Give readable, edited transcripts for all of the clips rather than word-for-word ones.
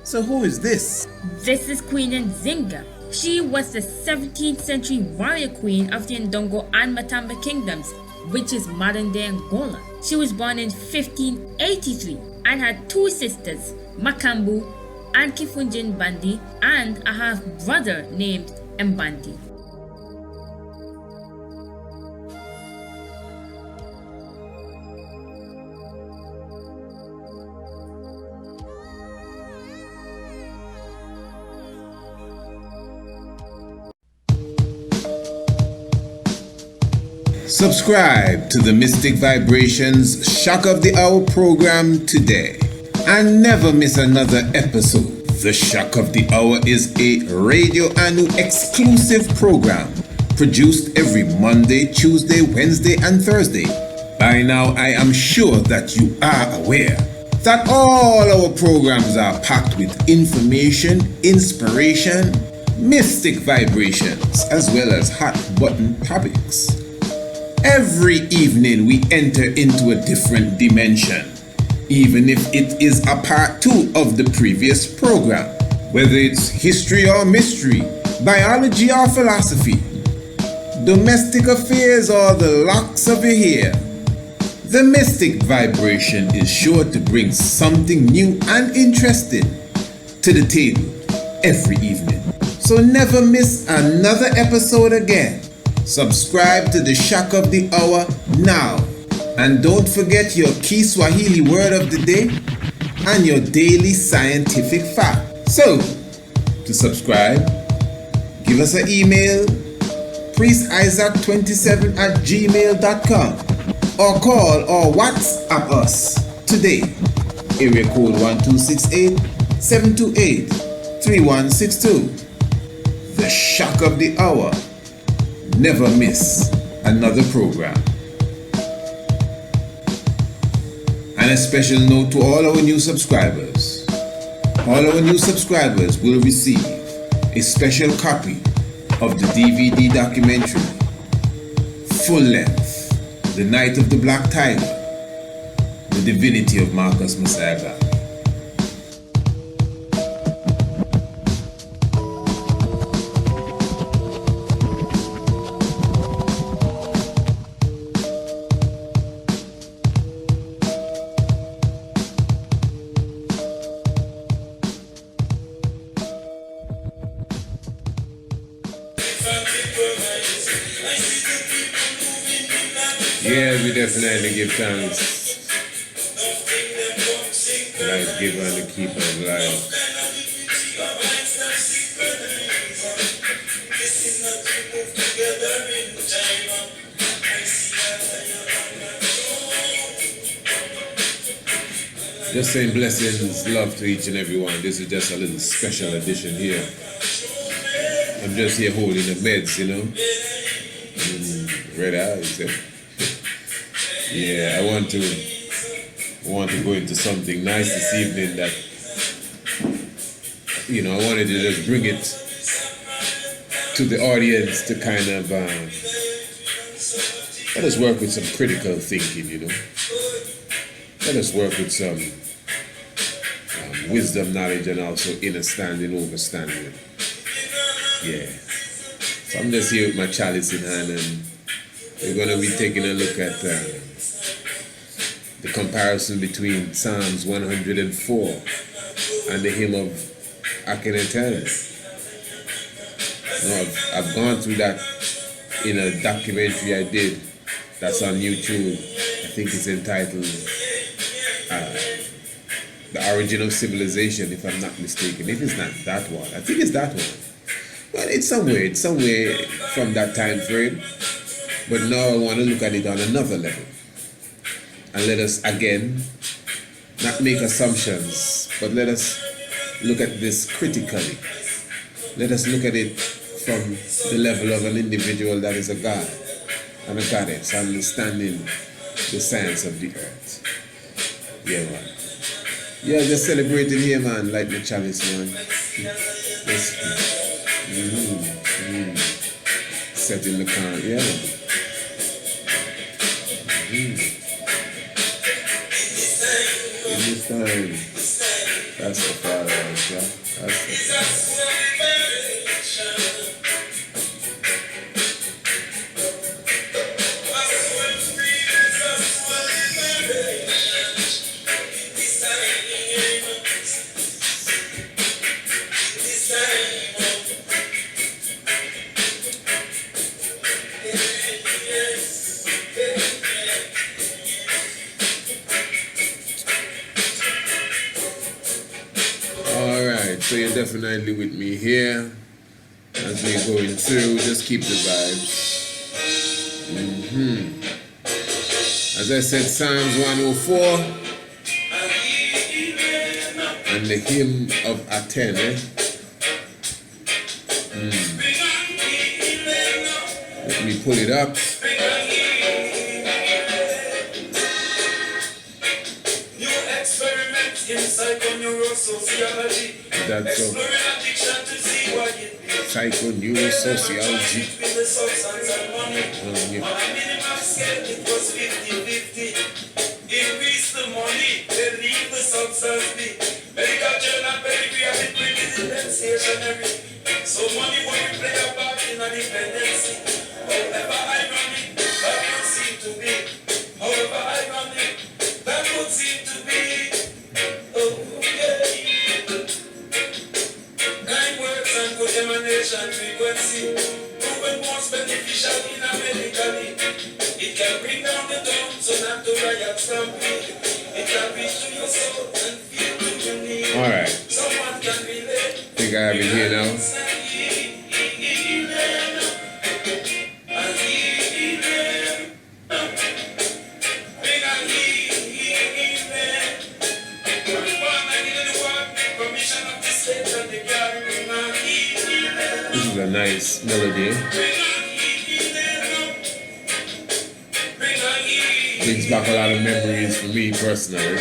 So who is this? This is Queen Nzinga. She was the 17th century warrior queen of the Ndongo and Matamba kingdoms, which is modern-day Angola. She was born in 1583 and had two sisters, Makambu and Kifunjin Bandi, and a half-brother named Mbandi. Subscribe to the Mystic Vibrations Shock of the Hour program today and never miss another episode. The Shock of the Hour is a Radio Anu exclusive program produced every Monday, Tuesday, Wednesday, and Thursday. By now, I am sure that you are aware that all our programs are packed with information, inspiration, mystic vibrations, as well as hot button topics. Every evening we enter into a different dimension, even if it is a part 2 of the previous program. Whether it's history or mystery, biology or philosophy, domestic affairs or the locks of your hair, the mystic vibration is sure to bring something new and interesting to the table every evening. So never miss another episode again. Subscribe to the Shock of the Hour now. And don't forget your key Swahili word of the day and your daily scientific fact. So, to subscribe, give us an email, priestisaac27@gmail.com, or call or WhatsApp us today. Area code 1268-728-3162. The Shock of the Hour. Never miss another program. And a special note to all our new subscribers. All our new subscribers will receive a special copy of the DVD documentary, full length, The Night of the Black Tiger, The Divinity of Marcus Messiah. Yeah, we definitely give thanks. Life giver and the keeper of life. Just saying blessings, love to each and every one. This is just a little special edition here. I'm just here holding the meds, you know. Red eyes. Yeah, I want to go into something nice this evening that, you know, I wanted to just bring it to the audience to kind of let us work with some critical thinking, you know. Let us work with some wisdom, knowledge, and also understanding, overstanding. Yeah. So I'm just here with my chalice in hand, and we're going to be taking a look at the comparison between Psalms 104 and the hymn of Akhenaten. You know, I've gone through that in a documentary I did that's on YouTube. I think it's entitled The Origin of Civilization, if I'm not mistaken. If it's not that one, I think it's that one. Well, it's somewhere from that time frame. But now I want to look at it on another level. And let us, again, not make assumptions, but let us look at this critically. Let us look at it from the level of an individual that is a god and a goddess, understanding the science of the earth. Yeah, man. Yeah, just celebrating here, man, like the chalice, man. Yes. Setting the car, yeah, man. In this time. That's the Pharaoh, yeah. That's the So you're definitely with me here as we're going through. Just keep the vibes. As I said, Psalms 104 and the hymn of Aten. Let me pull it up. That's so. Psychoneurossociology. Increase the money, then leave the substance be. Medical journal, pedigree, and it brings stationary. So money when we play a part in a dependency. However ironic, that would seem to be. However ironic, that would seem to be. Oh, yeah. Kind words and good emanation frequency. Proven most beneficial in a medically. It can bring down the tone, so not to riot stampede. It can reach to your soul and feel to your need. Alright. Someone can relate. Think I have it here now. This is a nice melody. Brings back a lot of memories for me personally.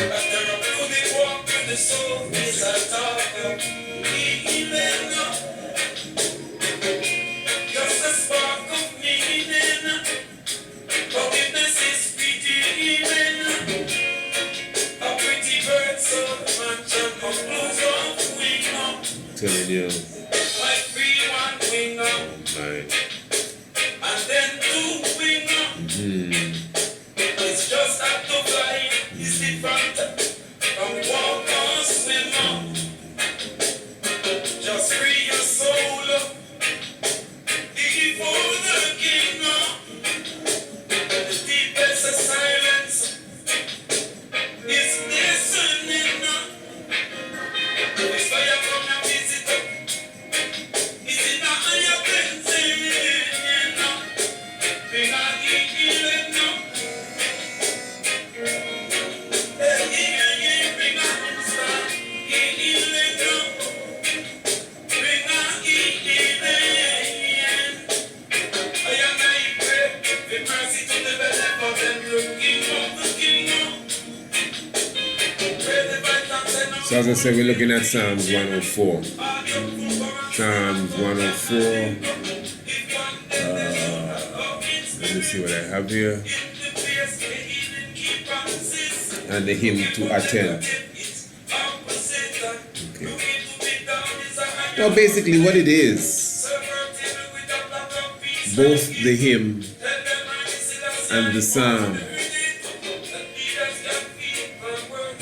Telling you. Right. And then two wing up. It's just up to fly. It's different from walk or swim up. Just free your soul up. Before the king up. The deepest of silence is listening up. It's fire from your visitor. Is it not your benzene? Bring on healing up. Bring on instant healing up. Bring on healing. I am I pray with mercy to the benevolent and looking of the kingdom. Pray the vital and So as I said, we're looking at Psalms 104. Psalms 104. Let me see what I have here. And the hymn to Aten. Okay. Now basically what it is, both the hymn and the psalm,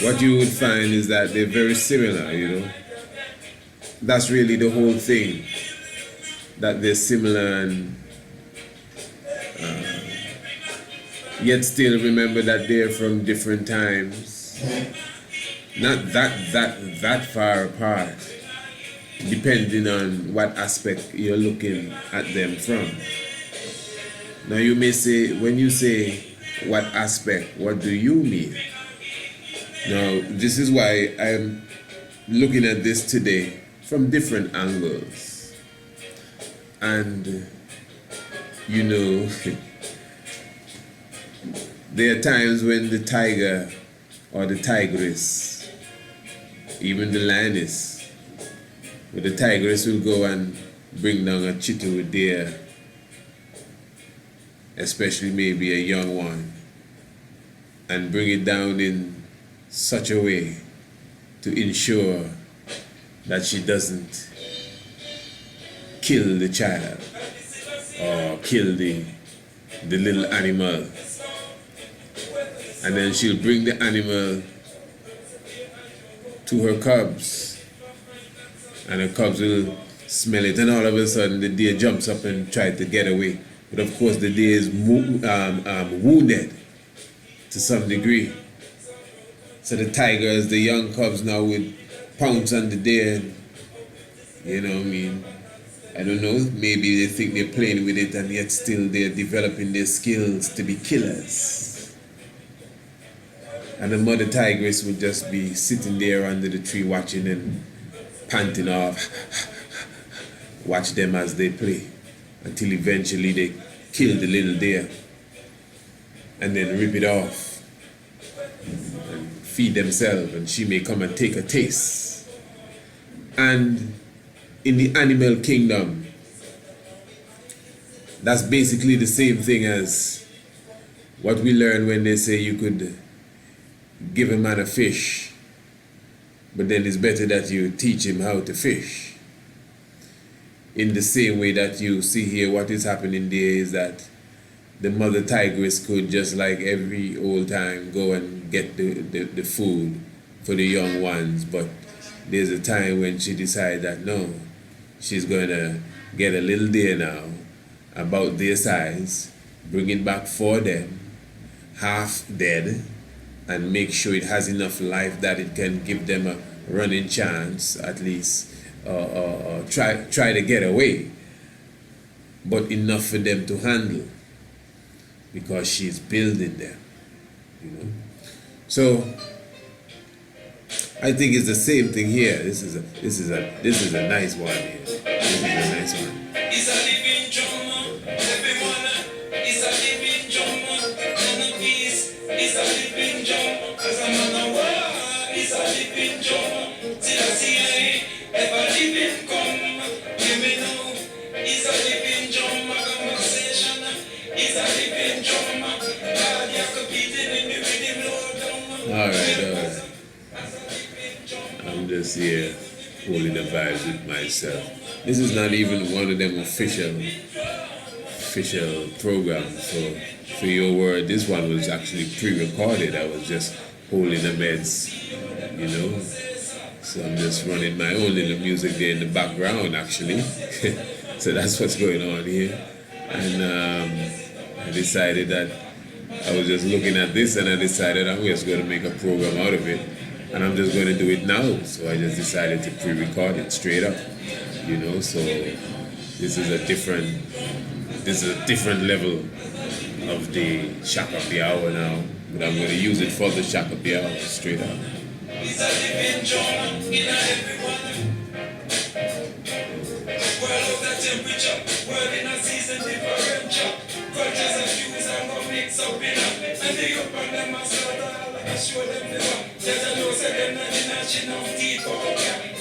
what you would find is that they're very similar, you know. That's really the whole thing, that they're similar, and yet still remember that they're from different times, not that far apart, depending on what aspect you're looking at them from. Now you may say, when you say what aspect, what do you mean? Now this is why I'm looking at this today from different angles. And you know, there are times when the tiger or the tigress, even the lioness, but the tigress will go and bring down a cheetah with deer, especially maybe a young one, and bring it down in such a way to ensure that she doesn't kill the child or kill the little animal. And then she'll bring the animal to her cubs, and her cubs will smell it, and all of a sudden the deer jumps up and tries to get away. But of course the deer is wounded to some degree. So the tigers, the young cubs now would pounce on the deer. You know what I mean? I don't know, maybe they think they're playing with it and yet still they're developing their skills to be killers. And the mother tigress would just be sitting there under the tree watching and panting off. Watch them as they play until eventually they kill the little deer and then rip it off and feed themselves, and she may come and take a taste. And in the animal kingdom, that's basically the same thing as what we learn when they say you could give a man a fish, but then it's better that you teach him how to fish. In the same way that you see here, what is happening there is that the mother tigress could just like every old time go and get the food for the young ones, but there's a time when she decides that no, she's going to get a little deer now, about their size, bring it back for them, half dead, and make sure it has enough life that it can give them a running chance, at least, or try to get away, but enough for them to handle, because she's building them, you know. So I think it's the same thing here. This is a nice one here. This is a nice one. It's a living drum, everyone. It's a living drum, and a peace. It's a living drum, cause I'm on a war. It's a living drum. See, ever living come. Give me now. It's a living drum, a conversation. It's a living drum. God, you could beat it in the rhythm, Lord. All right. I'm just here holding the vibes with myself. This is not even one of them official programs for your word. This one was actually pre-recorded. I was just holding the meds, you know. So I'm just running my own little music there in the background, actually. So that's what's going on here. And I decided that I was just looking at this, and I decided I'm just going to make a program out of it. And I'm just going to do it now. So I just decided to pre-record it straight up, you know. So this is a different level of the shock of the hour now. But I'm going to use it for the shock of the hour straight up. It's a living drum in everyone. World of the temperature, world in a season differential. Cultures and views and go mix up in up. And they open them and sort of like show them the up. There's a no say them not in a chin of teeth for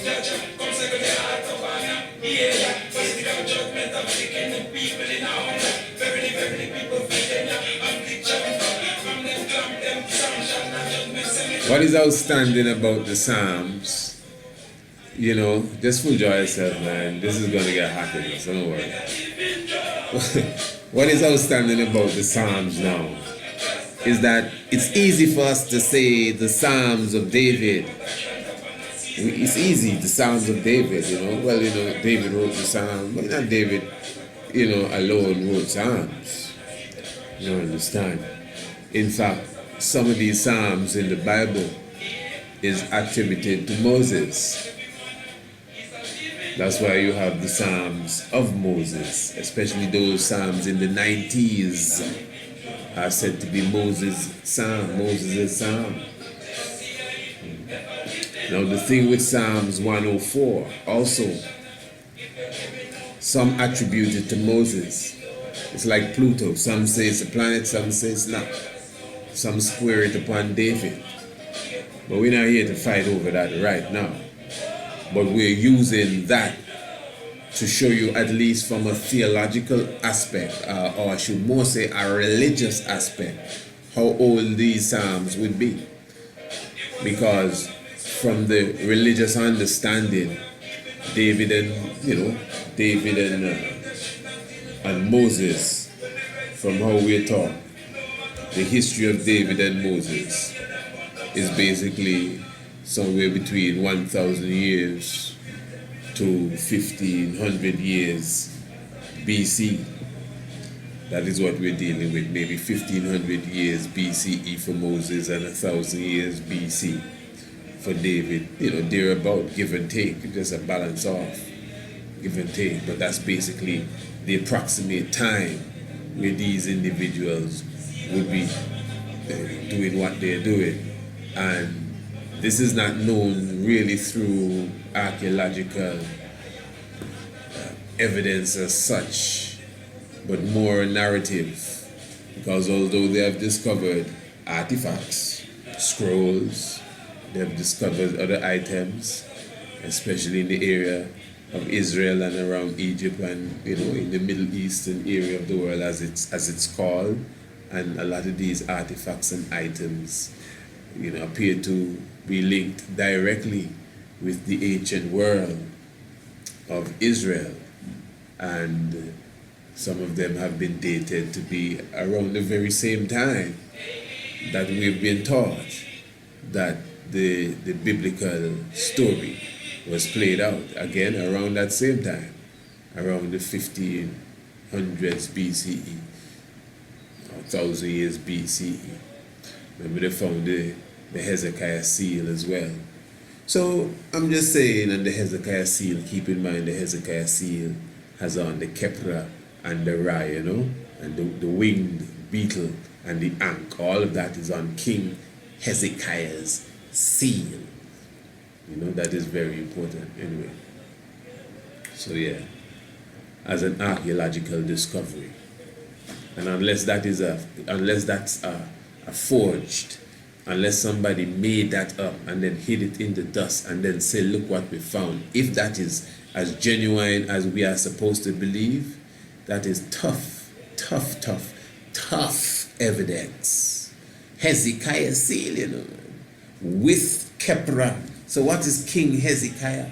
judge, come second the heart of honor. Yeah, political judgment of taking the people in our own. Very people feeding ya. I'm picture from them clamp them sanction and judgment. What is outstanding about the Psalms, you know, just enjoy yourself, man. This is going to get hot in us, don't worry. What is outstanding about the Psalms now is that it's easy for us to say the Psalms of David. It's easy, the Psalms of David, you know. Well, you know, David wrote the Psalms, but not David, you know, alone wrote Psalms. You don't understand. In fact, some of these Psalms in the Bible is attributed to Moses. That's why you have the Psalms of Moses, especially those Psalms in the 90s are said to be Moses' Psalm. Now the thing with Psalms 104, also, some attribute it to Moses. It's like Pluto. Some say it's a planet, some say it's not. Some square it upon David. But we're not here to fight over that right now. But we're using that to show you, at least from a theological aspect, or I should more say a religious aspect, how old these Psalms would be. Because from the religious understanding, David and Moses, from how we're taught, the history of David and Moses is basically somewhere between 1,000 years to 1,500 years BC. That is what we're dealing with, maybe 1,500 years BCE for Moses and 1,000 years BC for David. They're about give and take, just a balance off, give and take. But that's basically the approximate time where these individuals would be doing what they're doing. And this is not known really through archaeological evidence as such, but more narrative, because although they have discovered artifacts, scrolls, they have discovered other items, especially in the area of Israel and around Egypt and in the Middle Eastern area of the world as it's called, and a lot of these artifacts and items appear to be linked directly with the ancient world of Israel, and some of them have been dated to be around the very same time that we've been taught that the biblical story was played out, again around that same time, around the 1500s BCE, or 1,000 years BCE. Remember they found the Hezekiah seal as well. So I'm just saying, and the Hezekiah seal, keep in mind the Hezekiah seal has on the Kepra and the Ra, and the winged beetle and the ankh. All of that is on King Hezekiah's seal. That is very important anyway. So yeah, as an archaeological discovery. And unless that's forged, unless somebody made that up and then hid it in the dust and then say, look what we found, if that is as genuine as we are supposed to believe, that is tough evidence. Hezekiah seal, with Kepra. So what is King Hezekiah?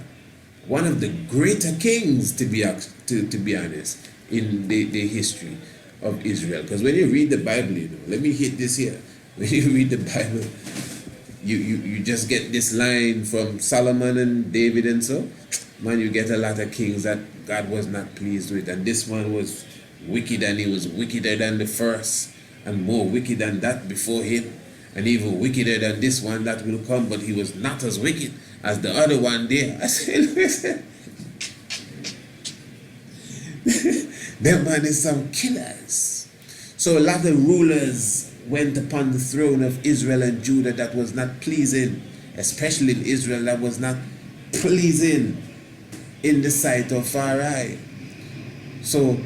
One of the greater kings, to be honest, in the history of Israel. Because when you read the Bible, let me hit this here. When you read the Bible, you just get this line from Solomon and David and so, man, you get a lot of kings that God was not pleased with. And this one was wicked, and he was wickeder than the first, and more wicked than that before him, and even wickeder than this one that will come, but he was not as wicked as the other one there. I said, listen, them man is some killers. So a lot of rulers went upon the throne of Israel and Judah that was not pleasing, especially in Israel, that was not pleasing in the sight of Pharaoh. So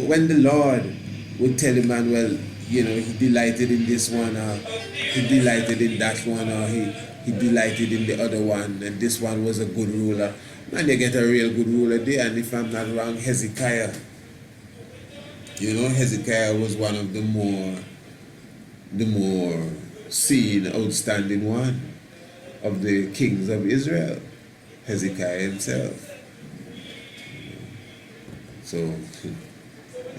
when the Lord would tell a man, well, he delighted in this one, or he delighted in that one, or he delighted in the other one, and this one was a good ruler, man, they get a real good ruler there. And if I'm not wrong, Hezekiah, Hezekiah was one of the more seen, outstanding one of the kings of Israel, Hezekiah himself. So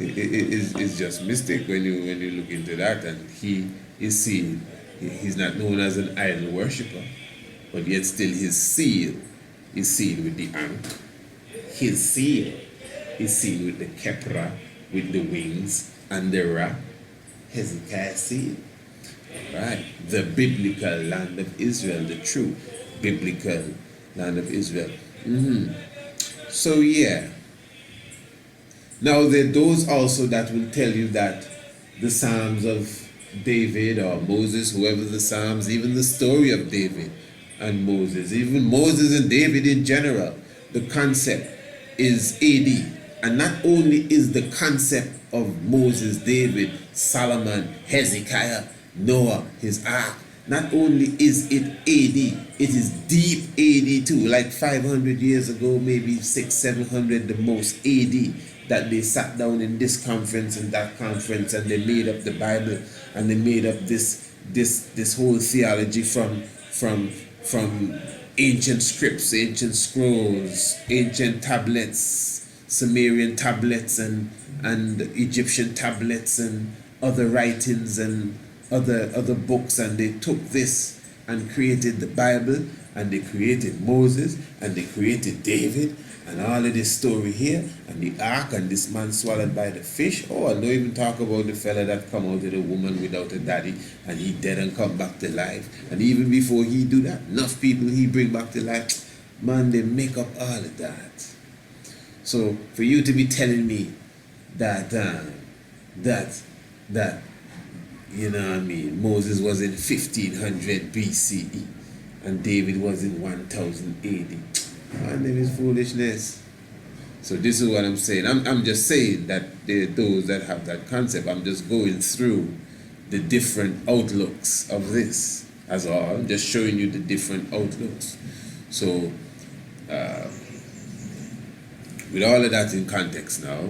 it's just mystic when you look into that, and he is seen. He's not known as an idol worshipper, but yet still his seal is seen with the ankh. His seal is seen with the Kepra, with the wings, and the Ra. Hezekiah seal. Right, the biblical land of Israel, the true biblical land of Israel. So yeah. Now there are those also that will tell you that the Psalms of David or Moses, whoever the Psalms, even the story of David and Moses, even Moses and David in general, the concept is AD. And not only is the concept of Moses, David, Solomon, Hezekiah, Noah, his ark, not only is it AD, it is deep AD too, like 500 years ago, maybe 600-700 the most AD, that they sat down in this conference and that conference, and they made up the Bible, and they made up this whole theology from from ancient scripts, ancient scrolls, ancient tablets, Sumerian tablets, and Egyptian tablets, and other writings and other books, and they took this and created the Bible, and they created Moses, and they created David, and all of this story here, and the ark, and this man swallowed by the fish. Oh, I don't even talk about the fella that come out of the woman without a daddy, and he dead and come back to life. And even before he do that, enough people he bring back to life. Man, they make up all of that. So for you to be telling me that you know what I mean, Moses was in 1500 BCE and David was in 1000 AD. Man, that is foolishness. So this is what I'm saying. I'm just saying that there are those that have that concept. I'm just going through the different outlooks of this as all. I'm just showing you the different outlooks. So with all of that in context now,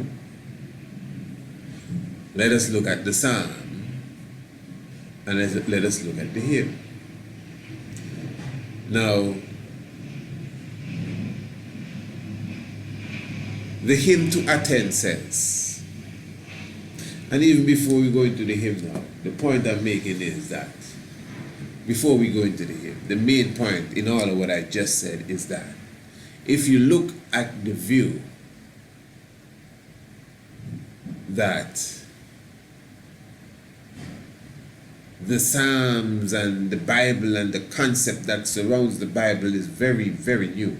let us look at the psalm and let us look at the hymn. Now, the hymn to Aten says, and even before we go into the hymn now, the point I'm making is that before we go into the hymn, the main point in all of what I just said is that if you look at the view that the Psalms and the Bible and the concept that surrounds the Bible is very, very new.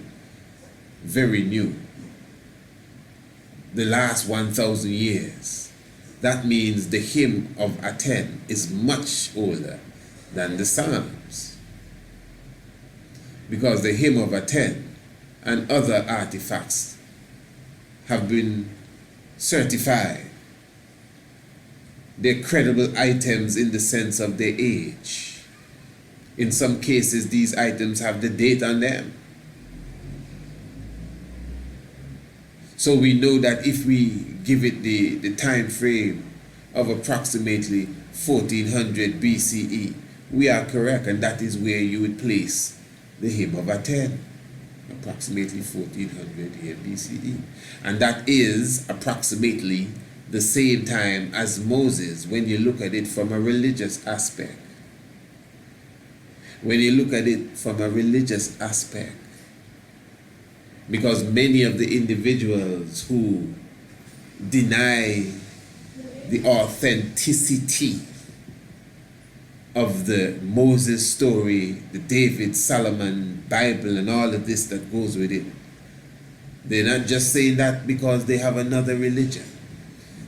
Very new. The last 1,000 years. That means the hymn of Aten is much older than the Psalms. Because the hymn of Aten and other artifacts have been certified. They're credible items in the sense of their age. In some cases, these items have the date on them. So we know that if we give it the time frame of approximately 1400 BCE, we are correct, and that is where you would place the hymn of Aten, approximately 1400 here BCE. And that is approximately the same time as Moses when you look at it from a religious aspect. When you look at it from a religious aspect. Because many of the individuals who deny the authenticity of the Moses story, the David, Solomon, Bible, and all of this that goes with it, they're not just saying that because they have another religion.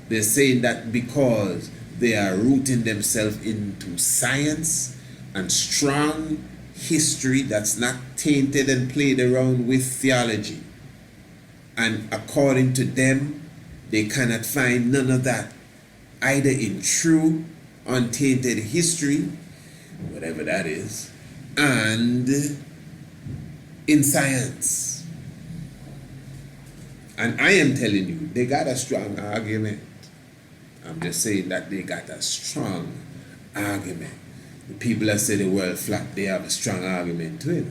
They're saying that because they are rooting themselves into science and strong history that's not tainted and played around with theology. And according to them, they cannot find none of that either in true, untainted history, whatever that is, and in science. And I am telling you, they got a strong argument. I'm just saying that they got a strong argument. The people that say the world flat, they have a strong argument too.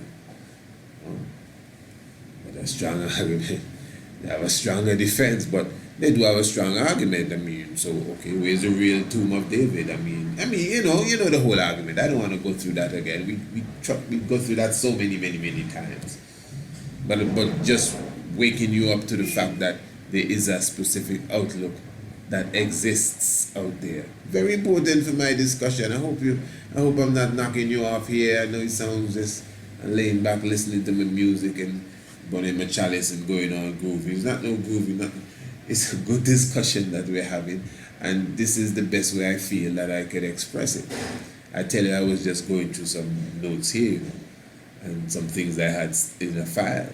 But a strong argument, they have a stronger defense, but they do have a strong argument. I mean, so okay, where's the real tomb of David? I mean, you know the whole argument. I don't want to go through that again. We go through that so many times. But just waking you up to the fact that there is a specific outlook that exists out there. Very important for my discussion. I hope I'm not knocking you off here. I know it sounds just laying back listening to my music and burning my chalice and going on groovy. It's not no groovy, nothing. It's a good discussion that we're having, and this is the best way I feel that I could express it. I tell you, I was just going through some notes here, and some things I had in a file,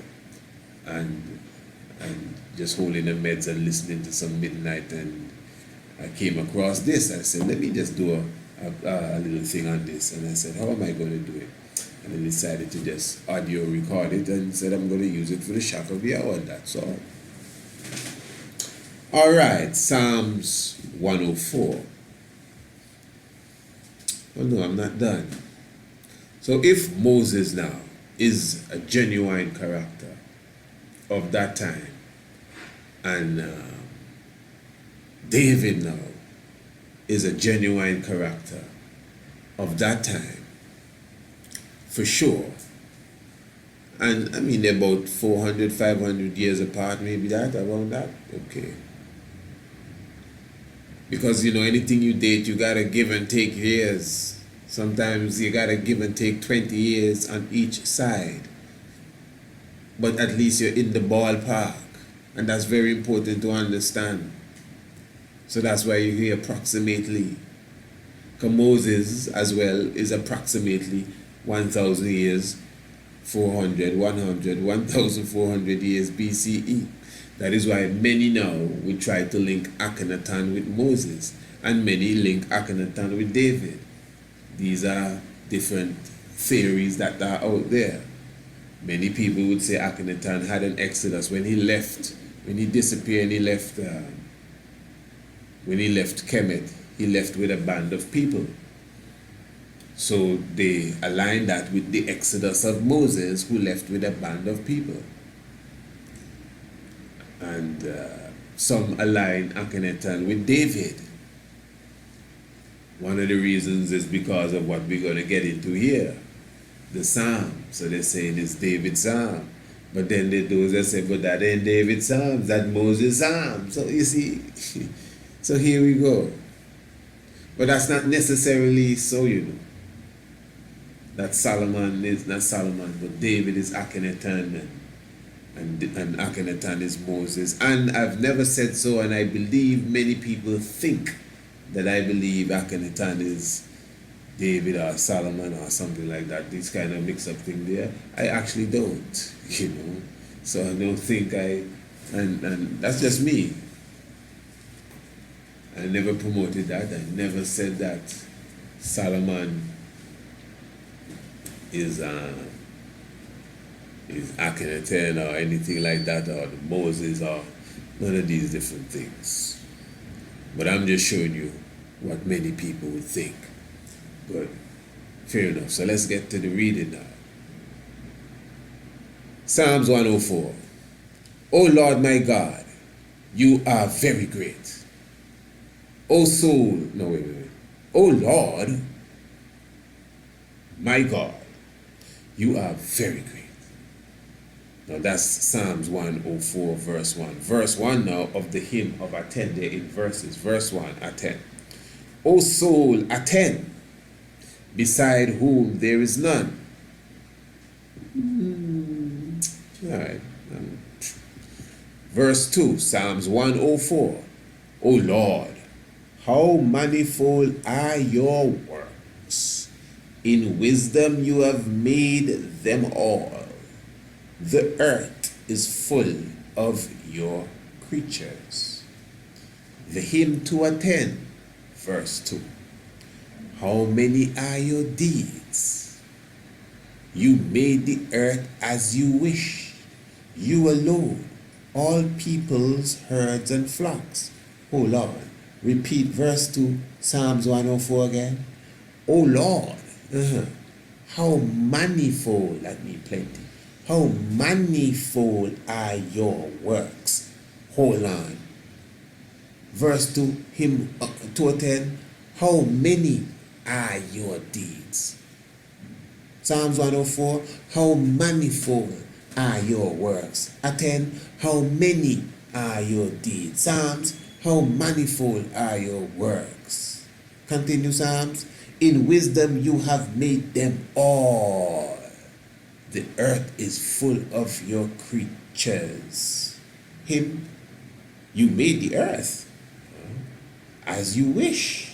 and just holding the meds and listening to some midnight, and I came across this. I said, let me just do a little thing on this, and I said, how am I going to do it? And I decided to just audio record it and said I'm going to use it for the shock of the hour, and that's all. All right, Psalms 104. Oh no, I'm not done. So if Moses now is a genuine character of that time. And David now is a genuine character of that time, for sure. And I mean, they're about 400, 500 years apart, maybe that, around that. Okay. Because, you know, anything you date, you gotta give and take years. Sometimes you gotta give and take 20 years on each side. But at least you're in the ballpark. And that's very important to understand. So that's why you hear approximately. Because Moses as well is approximately 1,000 years, 400, 100, 1,400 years BCE. That is why many now will try to link Akhenaten with Moses, and many link Akhenaten with David. These are different theories that are out there. Many people would say Akhenaten had an exodus when he left, when he disappeared and he left, when he left Kemet, he left with a band of people. So they align that with the exodus of Moses, who left with a band of people. And some align Akhenaten with David. One of the reasons is because of what we're going to get into here, the Psalm. So they're saying it's David's Psalm. But then those that say, but that ain't David's Psalm, that's Moses' Psalm. So you see, so here we go. But that's not necessarily so, you know. That Solomon is not Solomon, but David is Akhenaten, and Akhenaten is Moses. And I've never said so, and I believe many people think that I believe Akhenaten is David or Solomon or something like that. This kind of mix-up thing there. I actually don't, you know. So I don't think and that's just me. I never promoted that. I never said that Solomon is Akhenaten or anything like that, or Moses, or none of these different things. But I'm just showing you what many people would think. But fair enough. So let's get to the reading now. Psalms 104. O Lord my God, you are very great. O soul, no wait. O Lord my God, you are very great. Now that's Psalms 104, verse 1. Verse 1 now of the hymn of Aten, there in verses. Verse 1, Aten. O soul, Aten, beside whom there is none. All right. Verse 2, Psalms 104. O Lord, how manifold are your works. In wisdom you have made them all. The earth is full of your creatures. The hymn to Aten, verse 2. How many are your deeds? You made the earth as you wish. You alone, all peoples, herds, and flocks. Oh Lord, repeat verse 2, Psalms 104 again. Oh Lord, how manifold, that means plenty. How manifold are your works. Hold on. Verse 2, hymn 210. How many are your deeds? Psalms 104. How manifold are your works. Aten. How many are your deeds. Psalms. How manifold are your works. Continue Psalms. In wisdom you have made them all. The earth is full of your creatures. Him, you made the earth as you wish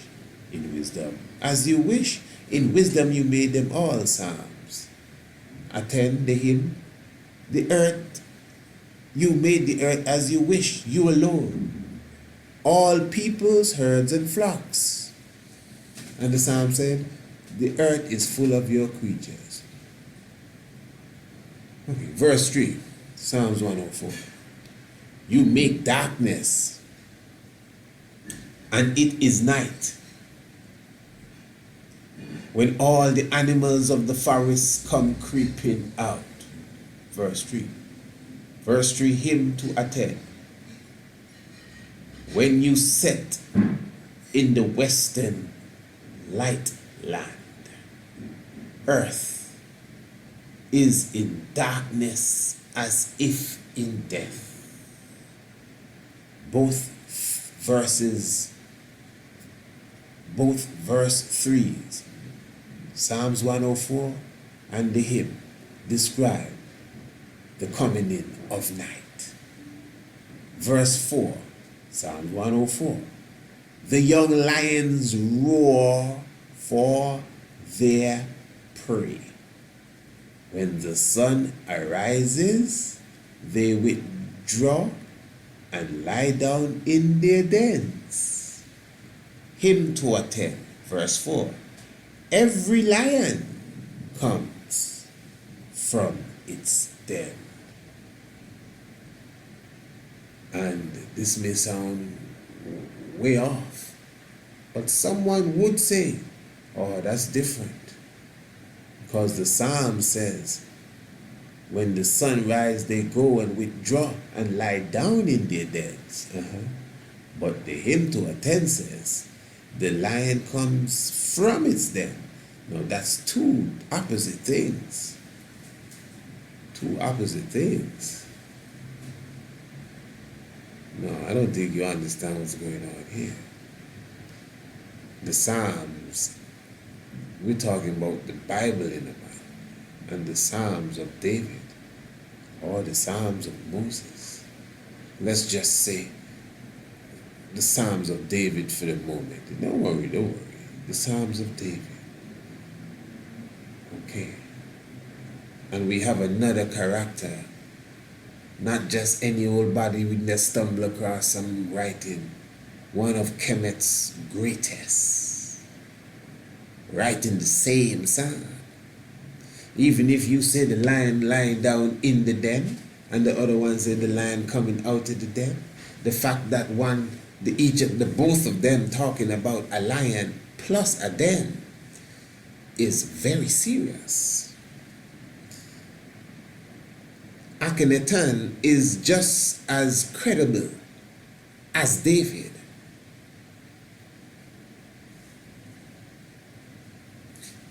in wisdom. As you wish. In wisdom you made them all, Psalms. Attend the hymn. The earth, you made the earth as you wish, you alone. All peoples, herds, and flocks. And the Psalm said, the earth is full of your creatures. Okay, verse 3, Psalms 104. You make darkness, and it is night. when all the animals of the forest come creeping out. Verse 3. Verse 3, hymn to Aten. When you set in the western light land, earth is in darkness as if in death. Both verse 3s, Psalms 104 and the hymn, describe the coming in of night. Verse 4, Psalm 104, the young lions roar for their prey. When the sun arises, they withdraw and lie down in their dens. Hymn to Aten, verse 4. Every lion comes from its den. And this may sound way off, but someone would say, oh, that's different. Because the Psalm says, when the sun rises, they go and withdraw and lie down in their dens. But the hymn to Aten says, the lion comes from its den. No, that's two opposite things. Two opposite things. No, I don't think you understand what's going on here. The Psalms, we're talking about the Bible in the Bible, and the Psalms of David, or the Psalms of Moses. Let's just say the Psalms of David for the moment. Don't worry. The Psalms of David. Okay. And we have another character, not just any old body we just stumble across some writing, one of Kemet's greatest, writing the same psalm. Even if you say the lion lying down in the den, and the other one say the lion coming out of the den, the fact that both of them talking about a lion plus a den is very serious. Akhenaten is just as credible as David.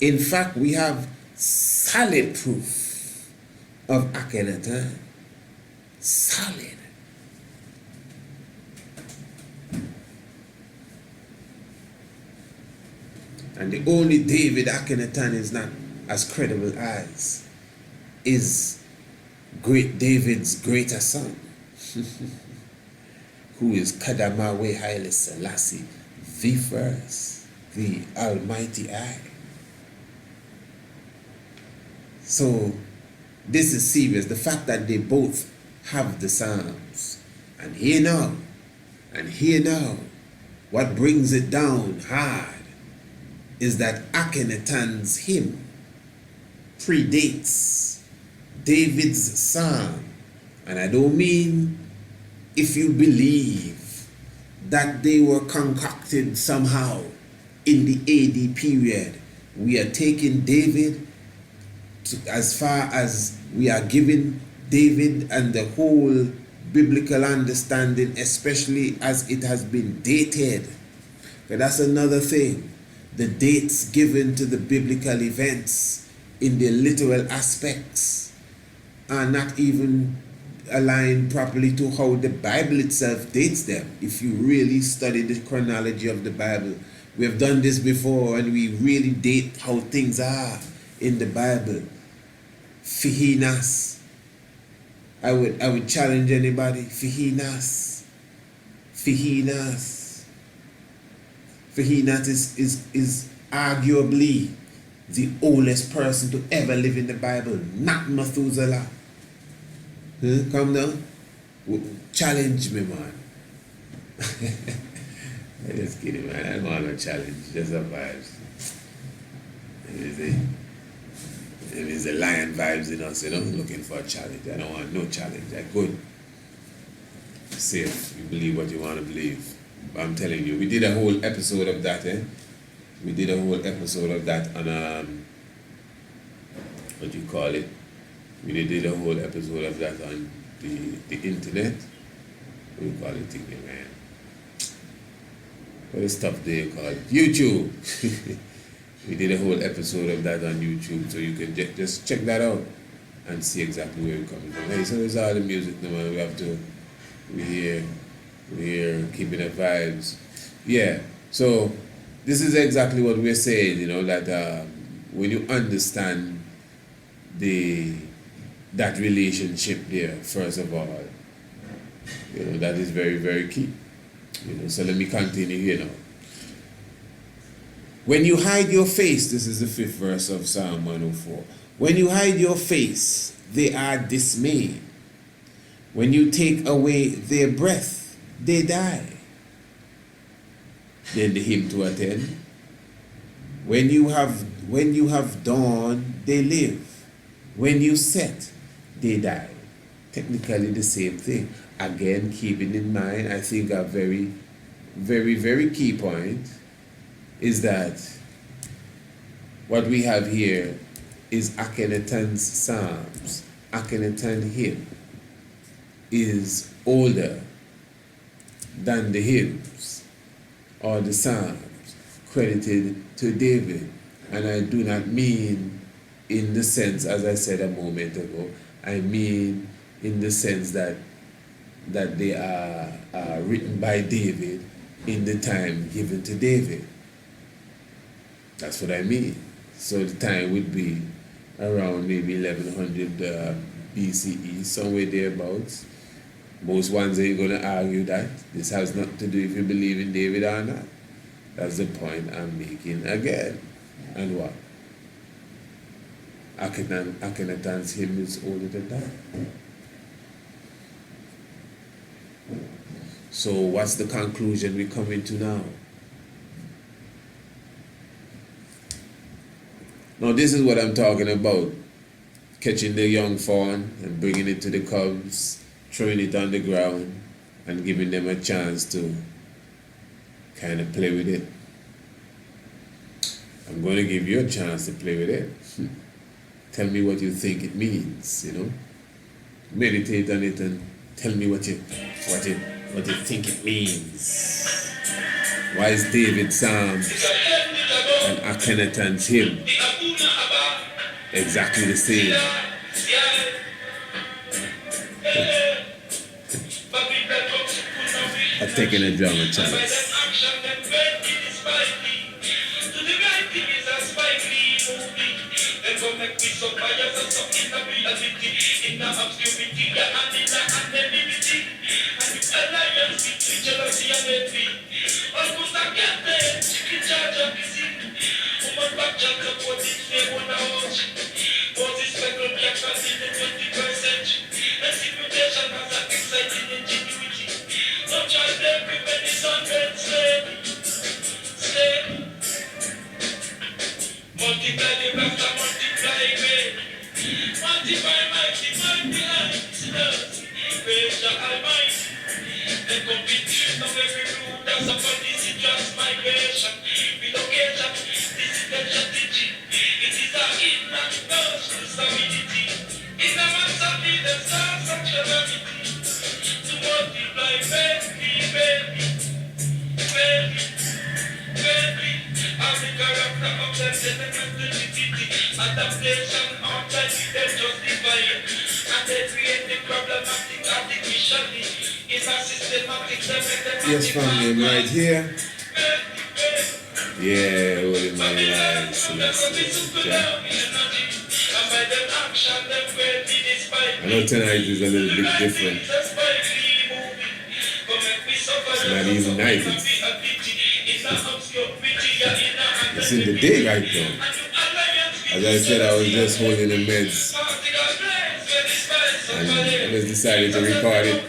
In fact, we have solid proof of Akhenaten. Solid. And the only David Akhenaten is not as credible as is great David's greater son, who is Kadamawe Haile Selassie, the first, the Almighty I. So this is serious. The fact that they both have the Psalms. And here now, what brings it down hard is that Akhenaten's hymn predates David's psalm. And I don't mean if you believe that they were concocted somehow in the AD period. We are taking David as far as we are giving David and the whole biblical understanding, especially as it has been dated. But that's another thing. The dates given to the biblical events in their literal aspects are not even aligned properly to how the Bible itself dates them. If you really study the chronology of the Bible, we have done this before, and we really date how things are in the Bible. Fihinas. I would challenge anybody. Fihinas. Fihinat is arguably the oldest person to ever live in the Bible, not Methuselah. Come now. Challenge me, man. I'm just kidding, man. I don't want no challenge. Just a vibes. It is the lion vibes in us, looking for a challenge. I don't want no challenge. I good. Safe. You believe what you want to believe. But I'm telling you, we did a whole episode of that, We did a whole episode of that on what do you call it? We did a whole episode of that on the internet. What do you call it again, man? What is stuff they call it? YouTube. We did a whole episode of that on YouTube, so you can just check that out and see exactly where we're coming from. Hey, so there's all the music now, we're here keeping the vibes. Yeah, so this is exactly what we're saying, you know, that when you understand that relationship there, first of all, you know, that is very, very key. You know, so let me continue here now. When you hide your face, this is the 5th verse of Psalm 104. When you hide your face, they are dismayed. When you take away their breath, they die. Then the hymn to Aten. When you have dawn, they live. When you set, they die. Technically the same thing. Again, keeping in mind, I think a very, very, very key point is that what we have here is Akhenaten's Psalms. Akhenaten hymn is older than the hymns or the Psalms credited to David. And I do not mean in the sense, as I said a moment ago, I mean in the sense that they are written by David in the time given to David. That's what I mean. So the time would be around maybe 1100 BCE, somewhere thereabouts. Most ones are going to argue that this has nothing to do if you believe in David or not. That's the point I'm making again. And what? Akhenaten's hymn is older than that. So what's the conclusion we're coming to now? Now this is what I'm talking about. Catching the young fawn and bringing it to the cubs, throwing it on the ground and giving them a chance to kind of play with it. I'm going to give you a chance to play with it. Tell me what you think it means, you know. Meditate on it and tell me what you think it means. Why is David's Psalms and Akhenaten's hymn exactly the same? I'm taking a drama chance. Yes, family, I'm right here. Yeah, holding my eyes. I know tonight is a little bit different. It's not even night. It's in the day right now. As I said, I was just holding the meds. And I just decided to record it.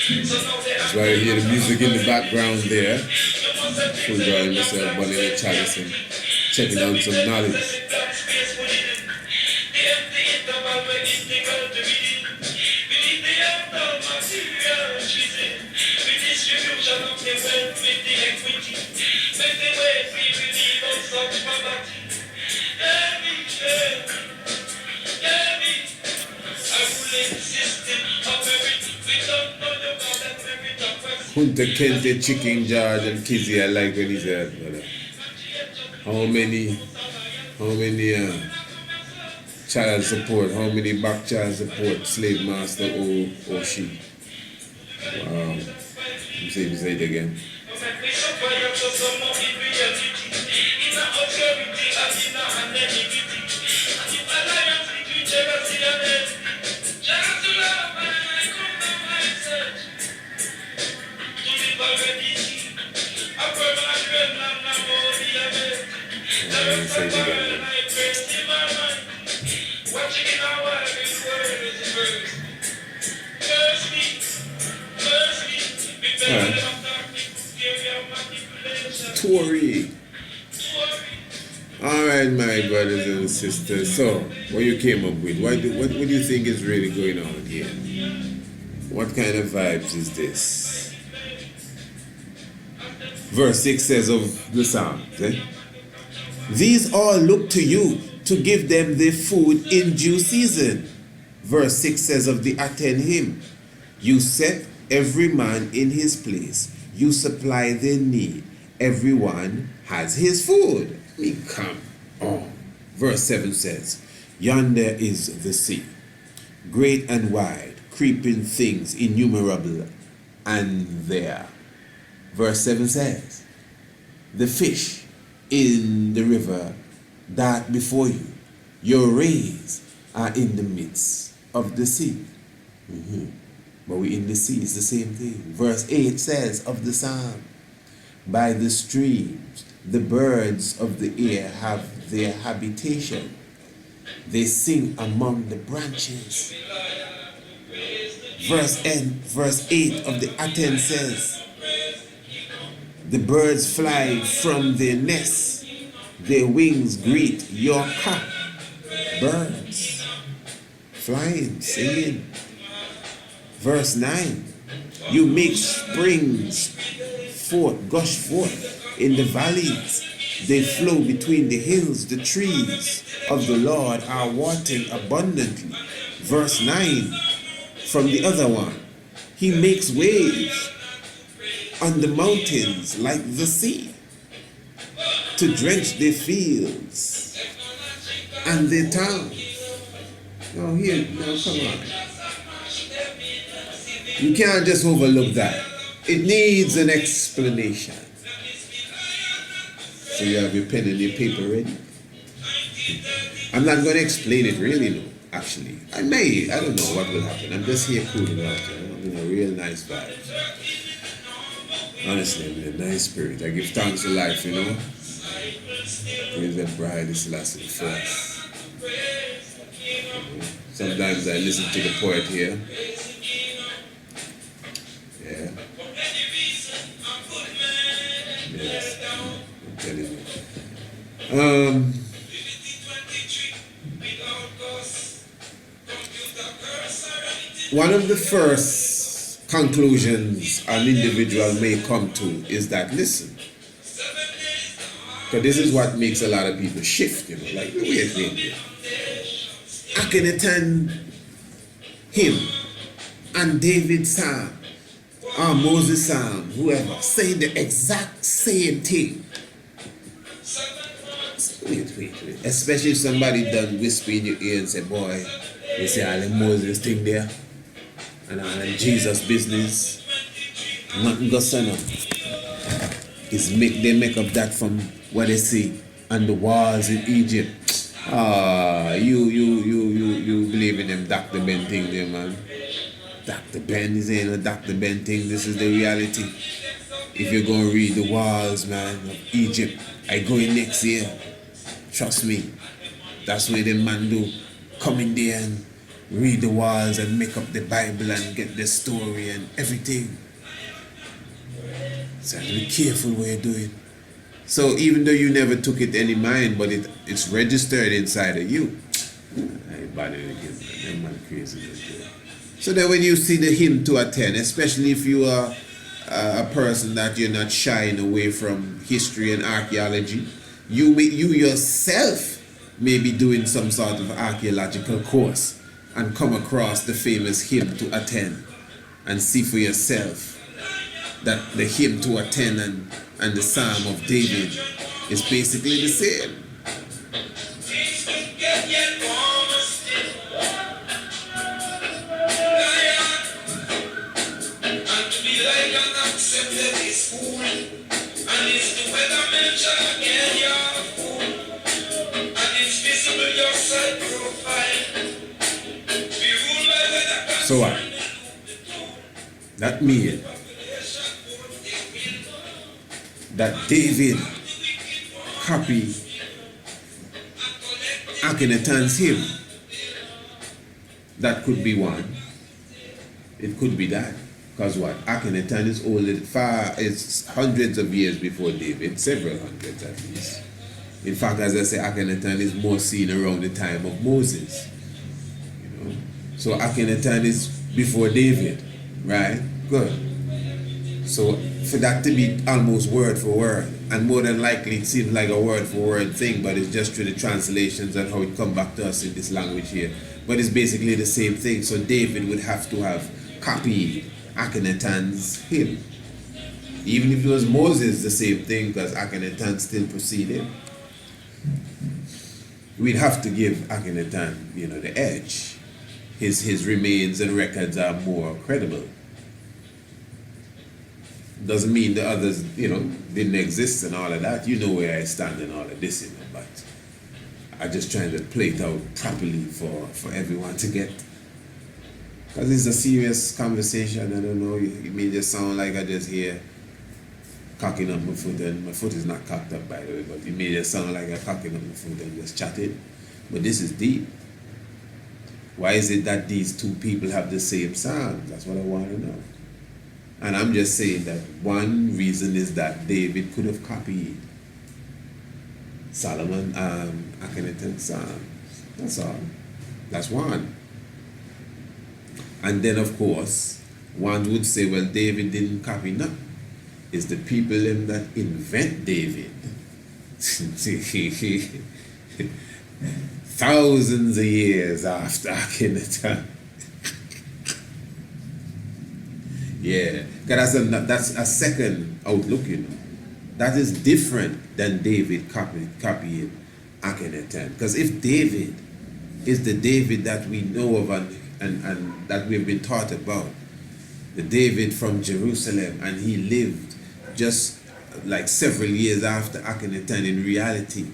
That's why you hear the music in the background there. Full drawing myself, bunny the chalice and checking out some knowledge. Make the way we relieve us of poverty. Hunter Kente, Chicken George, and Kizzy, I like when he said, brother. How many child support, how many back child support slave master or she? Wow. You say it again. Say it again. Tory. All right, my brothers and sisters. So, what you came up with? What do you think is really going on here? What kind of vibes is this? Verse 6 says of the Psalms, these all look to you to give them their food in due season. Verse 6 says of the Aten Hymn, you set every man in his place. You supply their need. Everyone has his food. I mean, come on. Verse 7 says, yonder is the sea, great and wide, creeping things innumerable, and there. Verse 7 says, the fish in the river dart before you. Your rays are in the midst of the sea. But we in the sea, it's the same thing. Verse 8 says of the Psalm, by the streams, the birds of the air have their habitation. They sing among the branches. Verse 8 of the Aten says, the birds fly from their nests. Their wings greet your cup. Birds flying, singing. Verse 9, you make springs gush forth in the valleys. They flow between the hills. The trees of the Lord are watered abundantly. Verse 9, from the other one, he makes waves on the mountains like the sea to drench their fields and their towns. Now come on. You can't just overlook that. It needs an explanation. So you have your pen and your paper ready. I'm not going to explain it really, no, actually. I don't know what will happen. I'm just here cooling out, I'm in a real nice vibe. Honestly, I'm in a nice spirit. I give thanks to life, Praise that bride is lasting first. Sometimes I listen to the poet here. Yeah. Yes, I'm telling you. One of the first conclusions an individual may come to is that, listen, because this is what makes a lot of people shift, like, wait. Akhenaten hymn and David's psalm, or Moses' psalm, whoever, say the exact same thing. Wait. Especially if somebody done whisper in your ear and say, boy, you see all the Moses thing there, and all the Jesus business, nothing goes on. They make up that from what they see on the walls in Egypt. You believe in them Dr. Ben thing there, man. Dr. Ben is ain't a Dr. Ben thing. This is the reality. If you're going to read the walls, man, of Egypt, I go in next year. Trust me. That's where the man do. Come in there and read the walls and make up the Bible and get the story and everything. So be careful what you're doing. So even though you never took it any mind, but it's registered inside of you. I ain't bothering again, man. That man crazy. So then when you see the hymn to Aten, especially if you are a person that you're not shying away from history and archaeology. You yourself may be doing some sort of archaeological course and come across the famous hymn to Aten and see for yourself that the hymn to Aten and the Psalm of David is basically the same. So what? That means that David copied Akhenaten's hymn. That could be one. It could be that. Because what? Akhenaten is older, it's hundreds of years before David, several hundreds at least. In fact, as I say, Akhenaten is more seen around the time of Moses. You know? So Akhenaten is before David, right? Good. So for that to be almost word for word, and more than likely it seems like a word for word thing, but it's just through the translations and how it come back to us in this language here. But it's basically the same thing. So David would have to have copied Akhenaten's hymn. Even if it was Moses, the same thing, because Akhenaten still proceeded. We'd have to give Akhenaten, the edge. His remains and records are more credible. Doesn't mean the others, didn't exist and all of that. You know where I stand and all of this, but I'm just trying to play it out properly for everyone to get. Because it's a serious conversation. I don't know, it may just sound like I just hear cocking up my foot, and my foot is not cocked up, by the way, but it may just sound like I'm cocking up my foot and just chatting. But this is deep. Why is it that these two people have the same sound? That's what I want to know. And I'm just saying that one reason is that David could have copied Solomon, Akhenaten's Psalm. That's all. That's one. And then, of course, one would say, well, David didn't copy nothing. It's the people that invent David. Thousands of years after Akhenaten. Yeah, because that's a second outlook, That is different than David copying Akhenaten. Because if David is the David that we know of and that we've been taught about, the David from Jerusalem, and he lived just like several years after Akhenaten in reality.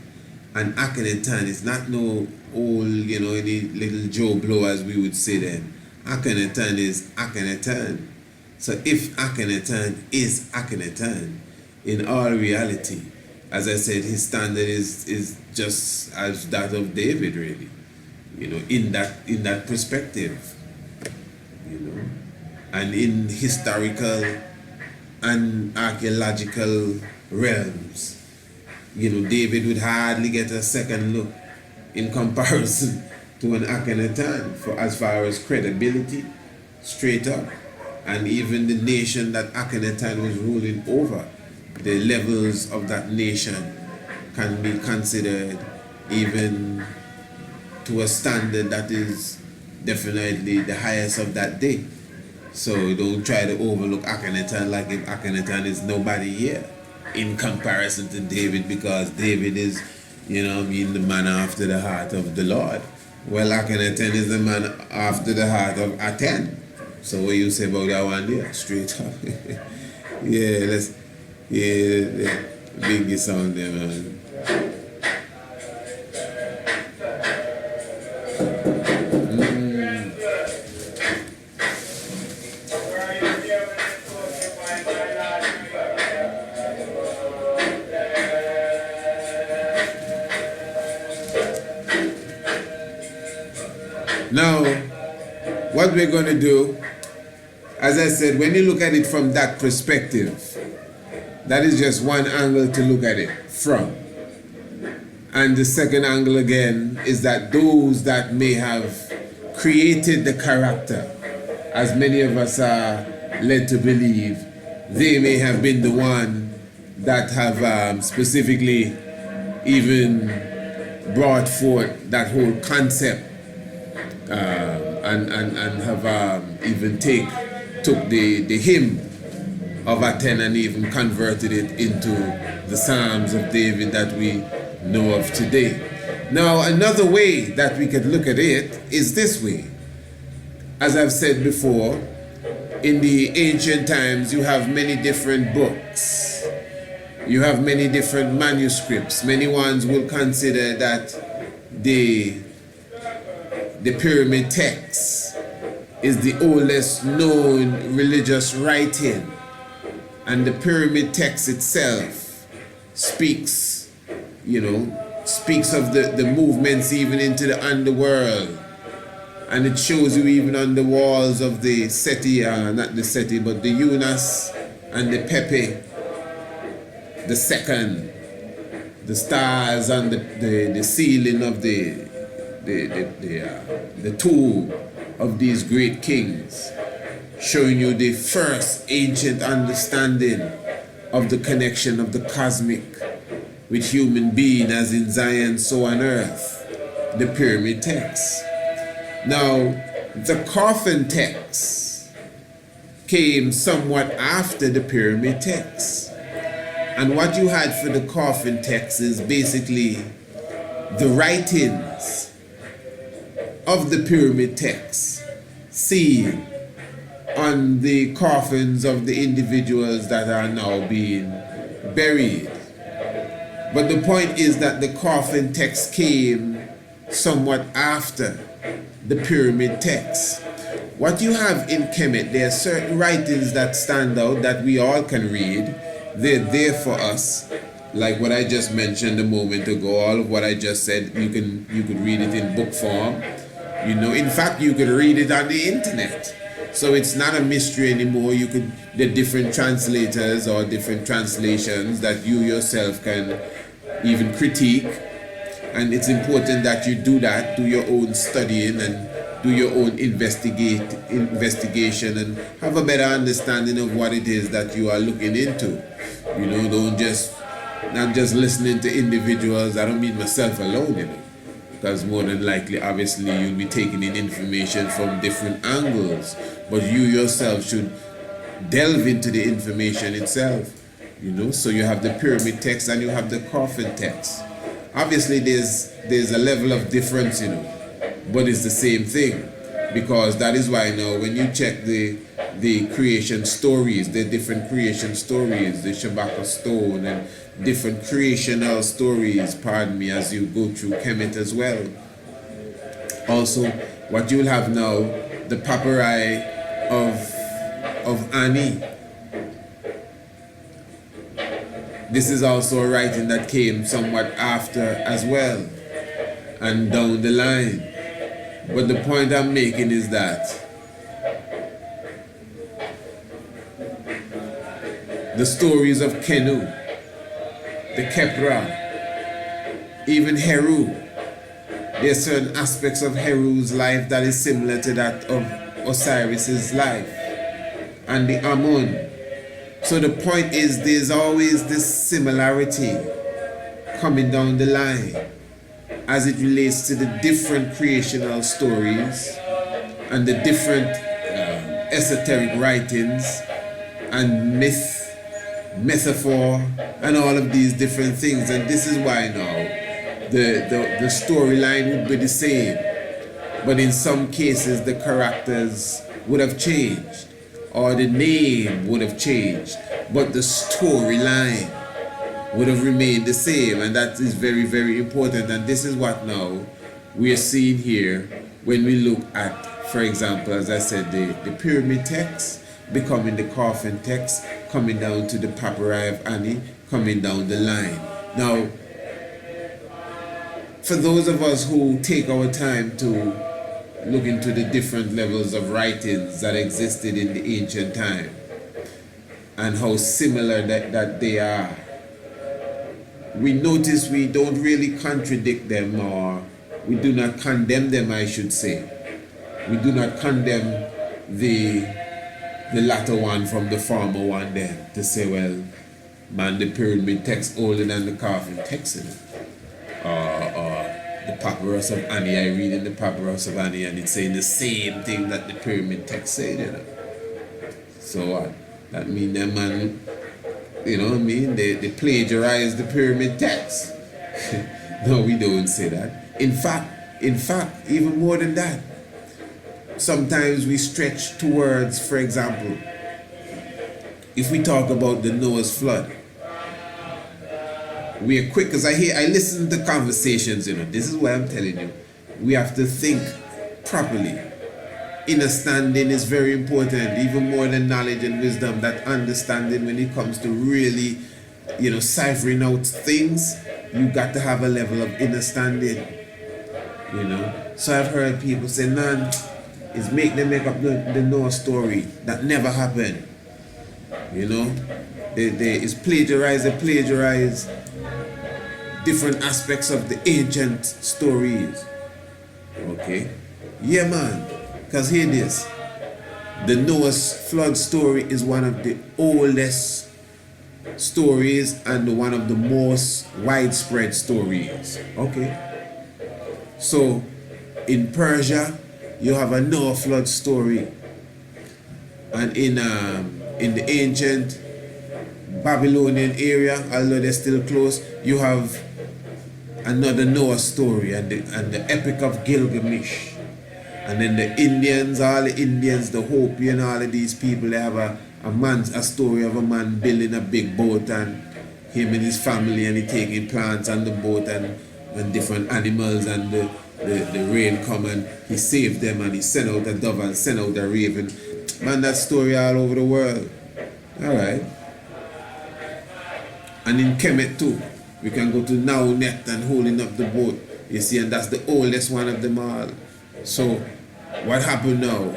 And Akhenaten is not no old, any little Joe Blow, as we would say then. Akhenaten is Akhenaten. So if Akhenaten is Akhenaten, in all reality, as I said, his standard is just as that of David, really. In that perspective. And in historical and archaeological realms, David would hardly get a second look in comparison to an Akhenaten for as far as credibility, straight up. And even the nation that Akhenaten was ruling over, the levels of that nation can be considered even to a standard that is definitely the highest of that day. So don't try to overlook Akhenaten like if Akhenaten is nobody here in comparison to David, because David is, the man after the heart of the Lord. Well, Akhenaten is the man after the heart of Aten. So what you say about that one there? Straight up. Biggie sound there, man. Now, what we're going to do, as I said, when you look at it from that perspective, that is just one angle to look at it from. And the second angle again is that those that may have created the character, as many of us are led to believe, they may have been the one that have specifically even brought forth that whole concept and have even took the hymn of Aten and even converted it into the Psalms of David that we know of today. Now, another way that we could look at it is this way. As I've said before, in the ancient times, you have many different books. You have many different manuscripts. Many ones will consider that the pyramid text is the oldest known religious writing. And the pyramid text itself speaks of the movements even into the underworld. And it shows you even on the walls of the Seti, not the Seti, but the Unas and the Pepe, the second, the stars on the ceiling of the tomb of these great kings, showing you the first ancient understanding of the connection of the cosmic with human being, as in Zion, so on earth, the pyramid text. Now, the coffin text came somewhat after the pyramid text. And what you had for the coffin text is basically the writings of the pyramid text seen on the coffins of the individuals that are now being buried. But the point is that the coffin text came somewhat after the pyramid text. What you have in Kemet, there are certain writings that stand out that we all can read. They're there for us, like what I just mentioned a moment ago. All of what I just said, you could read it in book form. In fact, you could read it on the internet. So it's not a mystery anymore. The different translators or different translations that you yourself can even critique. And it's important that you do that, do your own studying and do your own investigation and have a better understanding of what it is that you are looking into. Not just listening to individuals. I don't mean myself alone, because more than likely, obviously, you'll be taking in information from different angles, but you yourself should delve into the information itself, So you have the pyramid text and you have the coffin text. Obviously, there's a level of difference, but it's the same thing, because that is why now when you check the creation stories, the different creation stories, the Shabaka stone and different creational stories, as you go through Kemet as well. Also, what you'll have now, the papyri of Ani. This is also a writing that came somewhat after as well, and down the line. But the point I'm making is that the stories of Kenu, the Kepra, even Heru, there are certain aspects of Heru's life that is similar to that of Osiris's life, and the Amun. So the point is, there's always this similarity coming down the line as it relates to the different creational stories and the different esoteric writings and metaphor and all of these different things. And this is why now the storyline would be the same, but in some cases the characters would have changed, or the name would have changed, but the storyline would have remained the same. And that is very, very important. And this is what now we are seeing here when we look at, for example, as I said, the pyramid text becoming the coffin text, coming down to the papyri of Ani, coming down the line. Now, for those of us who take our time to look into the different levels of writings that existed in the ancient time and how similar that they are, we notice we don't really contradict them, or we do not condemn them, I should say. We do not condemn the the latter one from the former one then to say, well, man, the pyramid text older than the coffin text, you know. Or the papyrus of Ani, I read in the papyrus of Ani and it's saying the same thing that the pyramid text said, you know. So what? That mean that man, you know what I mean? They plagiarize the pyramid text. No, we don't say that. In fact, even more than that, sometimes we stretch towards, for example, if we talk about the Noah's flood, we are quick, because I listen to conversations, you know. This is why I'm telling you, we have to think properly. Understanding is very important, even more than knowledge and wisdom. That understanding, when it comes to really, you know, ciphering out things, you got to have a level of understanding, you know. So I've heard people say, "Man, it's make up the Noah story that never happened." You know, they plagiarize different aspects of the ancient stories. Okay, yeah, man. Because hear this, the Noah's flood story is one of the oldest stories and one of the most widespread stories. Okay, so in Persia you have a Noah flood story, and in the ancient Babylonian area, although they're still close, you have another Noah story and the Epic of Gilgamesh. And then the Indians, all the Indians, the Hopi and all of these people, they have a story of a man building a big boat and him and his family, and he taking plants on the boat and different animals, and the rain come and he saved them and he sent out a dove and sent out a raven. Man, that story all over the world. Alright. And in Kemet too, we can go to Naunet and holding up the boat. You see, and that's the oldest one of them all. So what happened now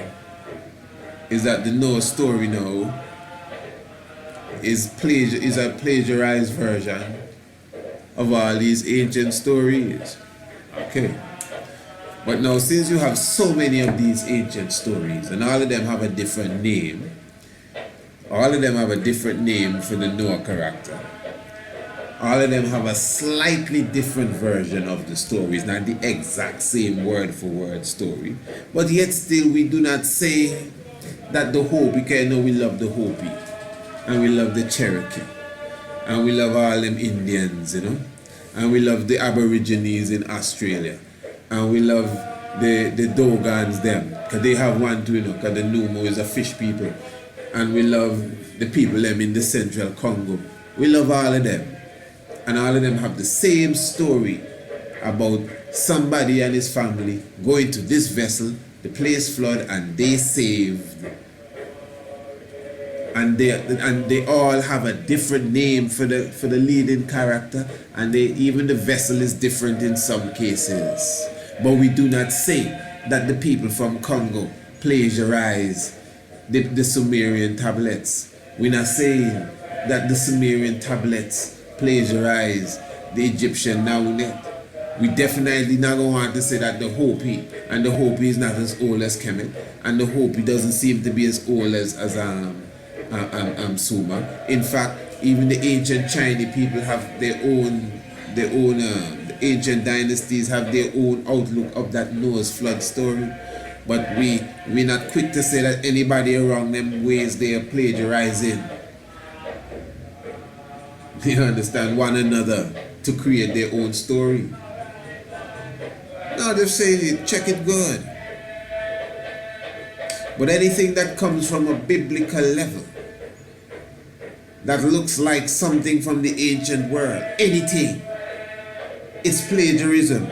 is that the Noah story now is a plagiarized version of all these ancient stories. Okay. But now, since you have so many of these ancient stories and all of them have a different name, all of them have a different name for the Noah character, all of them have a slightly different version of the story. It's not the exact same word for word story, but yet still we do not say that the Hopi, because you know we love the Hopi and we love the Cherokee and we love all them Indians, you know, and we love the Aborigines in Australia and we love the Dogons them, because they have one too, you know, because the Numo is a fish people, and we love the people them in the central Congo. We love all of them. And all of them have the same story about somebody and his family going to this vessel, the place flood, and they saved. And they all have a different name for the leading character, and even the vessel is different in some cases. But we do not say that the people from Congo plagiarize the Sumerian tablets. We're not saying that the Sumerian tablets plagiarize the Egyptian Naunet. We definitely not going to want to say that the Hopi, and the Hopi is not as old as Kemet, and the Hopi doesn't seem to be as old as Sumer. In fact, even the ancient Chinese people have their own the ancient dynasties have their own outlook of that Noah's flood story. But we're not quick to say that anybody around them ways they are plagiarizing. They understand one another to create their own story. No, they're saying it, check it good. But anything that comes from a biblical level, that looks like something from the ancient world, anything, it's plagiarism.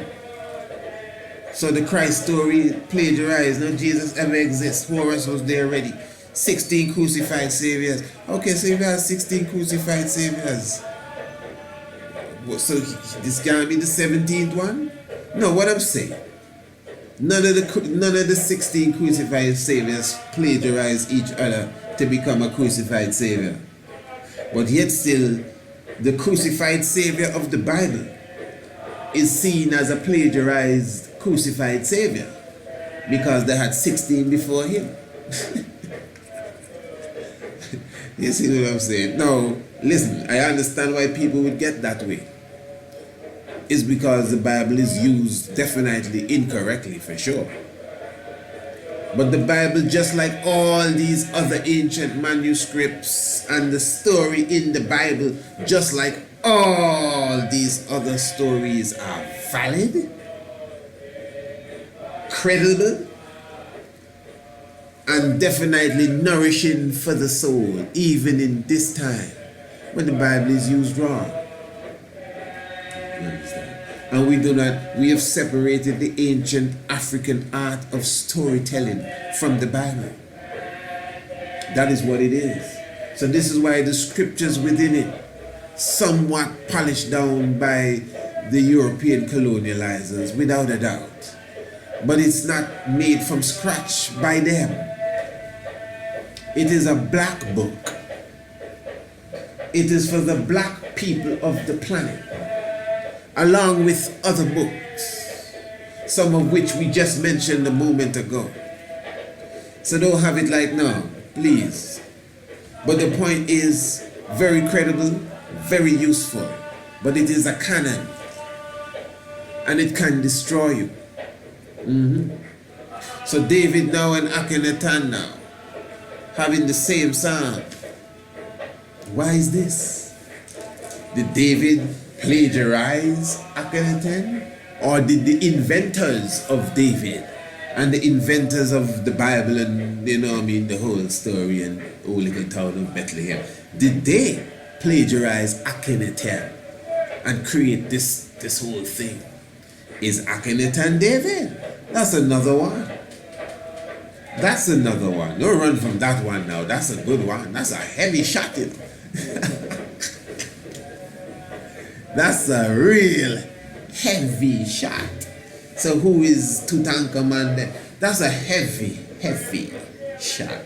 So the Christ story plagiarized. No Jesus ever exists. Horus was there already. 16 crucified saviors. Okay, so you have 16 crucified saviors. So this can't be the 17th one? No, what I'm saying, none of the 16 crucified saviors plagiarized each other to become a crucified savior. But yet still, the crucified savior of the Bible is seen as a plagiarized crucified savior because they had 16 before him. You see what I'm saying? No, listen, I understand why people would get that way. It's because the Bible is used definitely incorrectly, for sure. But the Bible, just like all these other ancient manuscripts and the story in the Bible, just like all these other stories, are valid, credible, and definitely nourishing for the soul, even in this time when the Bible is used wrong. You understand? And we have separated the ancient African art of storytelling from the Bible. That is what it is. So this is why the scriptures within it, somewhat polished down by the European colonializers, without a doubt. But it's not made from scratch by them. It is a black book. It is for the black people of the planet, along with other books, some of which we just mentioned a moment ago. So don't have it like, no, please. But the point is very credible, very useful, but it is a canon, and it can destroy you. So David now and Akhenaten now, having the same psalm. Why is this? Did David plagiarize Akhenaten? Or did the inventors of David and the inventors of the Bible and, the whole story and old little town of Bethlehem, did they plagiarize Akhenaten and create this whole thing? Is Akhenaten David? That's another one. That's another one. Don't run from that one now. That's a good one. That's a heavy shot. That's a real heavy shot. So who is Tutankhamun? That's a heavy shot.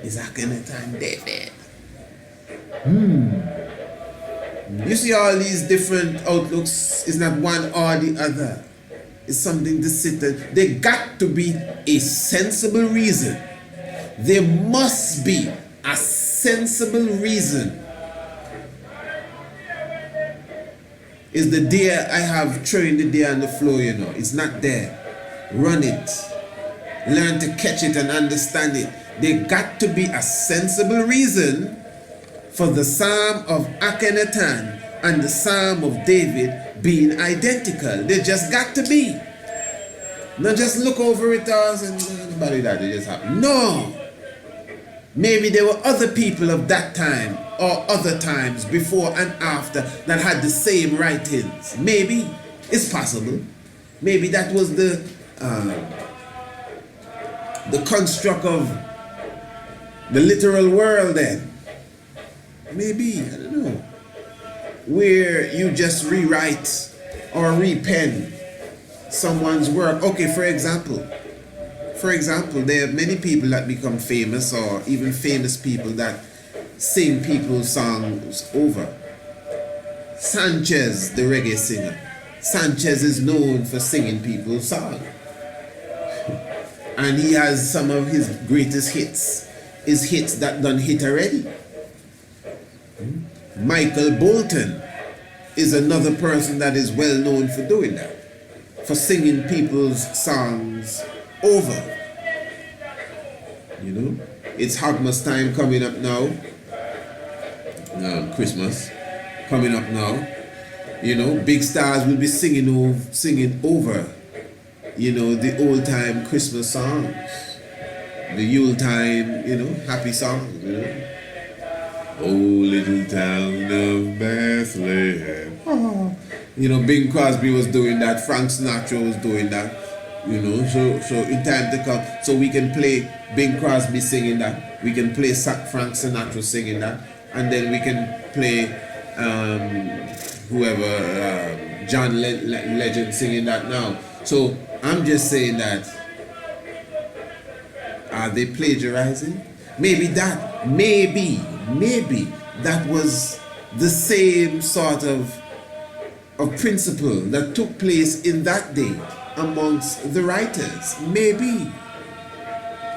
Is Akhenaten David? You see all these different outlooks. It's not one or the other. It's something to sit there. There got to be a sensible reason. There must be a sensible reason. Is the deer I have throwing the deer on the floor, it's not there. Run it. Learn to catch it and understand it. There got to be a sensible reason for the Psalm of Akhenaten and the Psalm of David being identical. They just got to be. Not just look over it all and nobody that it just happened. No. Maybe there were other people of that time or other times before and after that had the same writings. Maybe. It's possible. Maybe that was the construct of the literal world then. Maybe. I don't know. Where you just rewrite or repen someone's work. Okay, for example, there are many people that become famous, or even famous people that sing people's songs over. Sanchez, the reggae singer. Sanchez is known for singing people's songs. And he has some of his greatest hits. His hits that done hit already. Michael Bolton is another person that is well known for doing that, for singing people's songs over. It's Hogmas time coming up now. Christmas coming up now. Big stars will be singing over, the old time Christmas songs, the Yule time, happy songs, Oh, little town of Bethlehem. Oh. Bing Crosby was doing that. Frank Sinatra was doing that. So in time to come, so we can play Bing Crosby singing that. We can play Frank Sinatra singing that, and then we can play John Legend singing that now. So I'm just saying that. Are they plagiarizing? Maybe that was the same sort of principle that took place in that day amongst the writers. Maybe.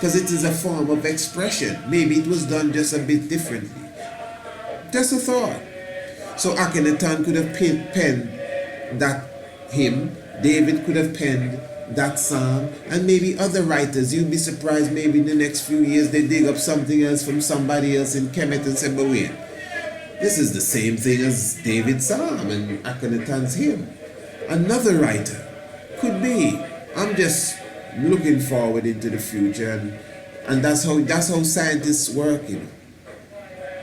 because it is a form of expression. Maybe it was done just a bit differently. Just a thought. So Akhenaten could have penned that hymn, David could have penned that psalm, and maybe other writers. You'd be surprised maybe in the next few years they dig up something else from somebody else in Kemet and say, but wait, this is the same thing as David's psalm and Akhenaten's hymn. Another writer could be. I'm just looking forward into the future, and that's how scientists work, you know.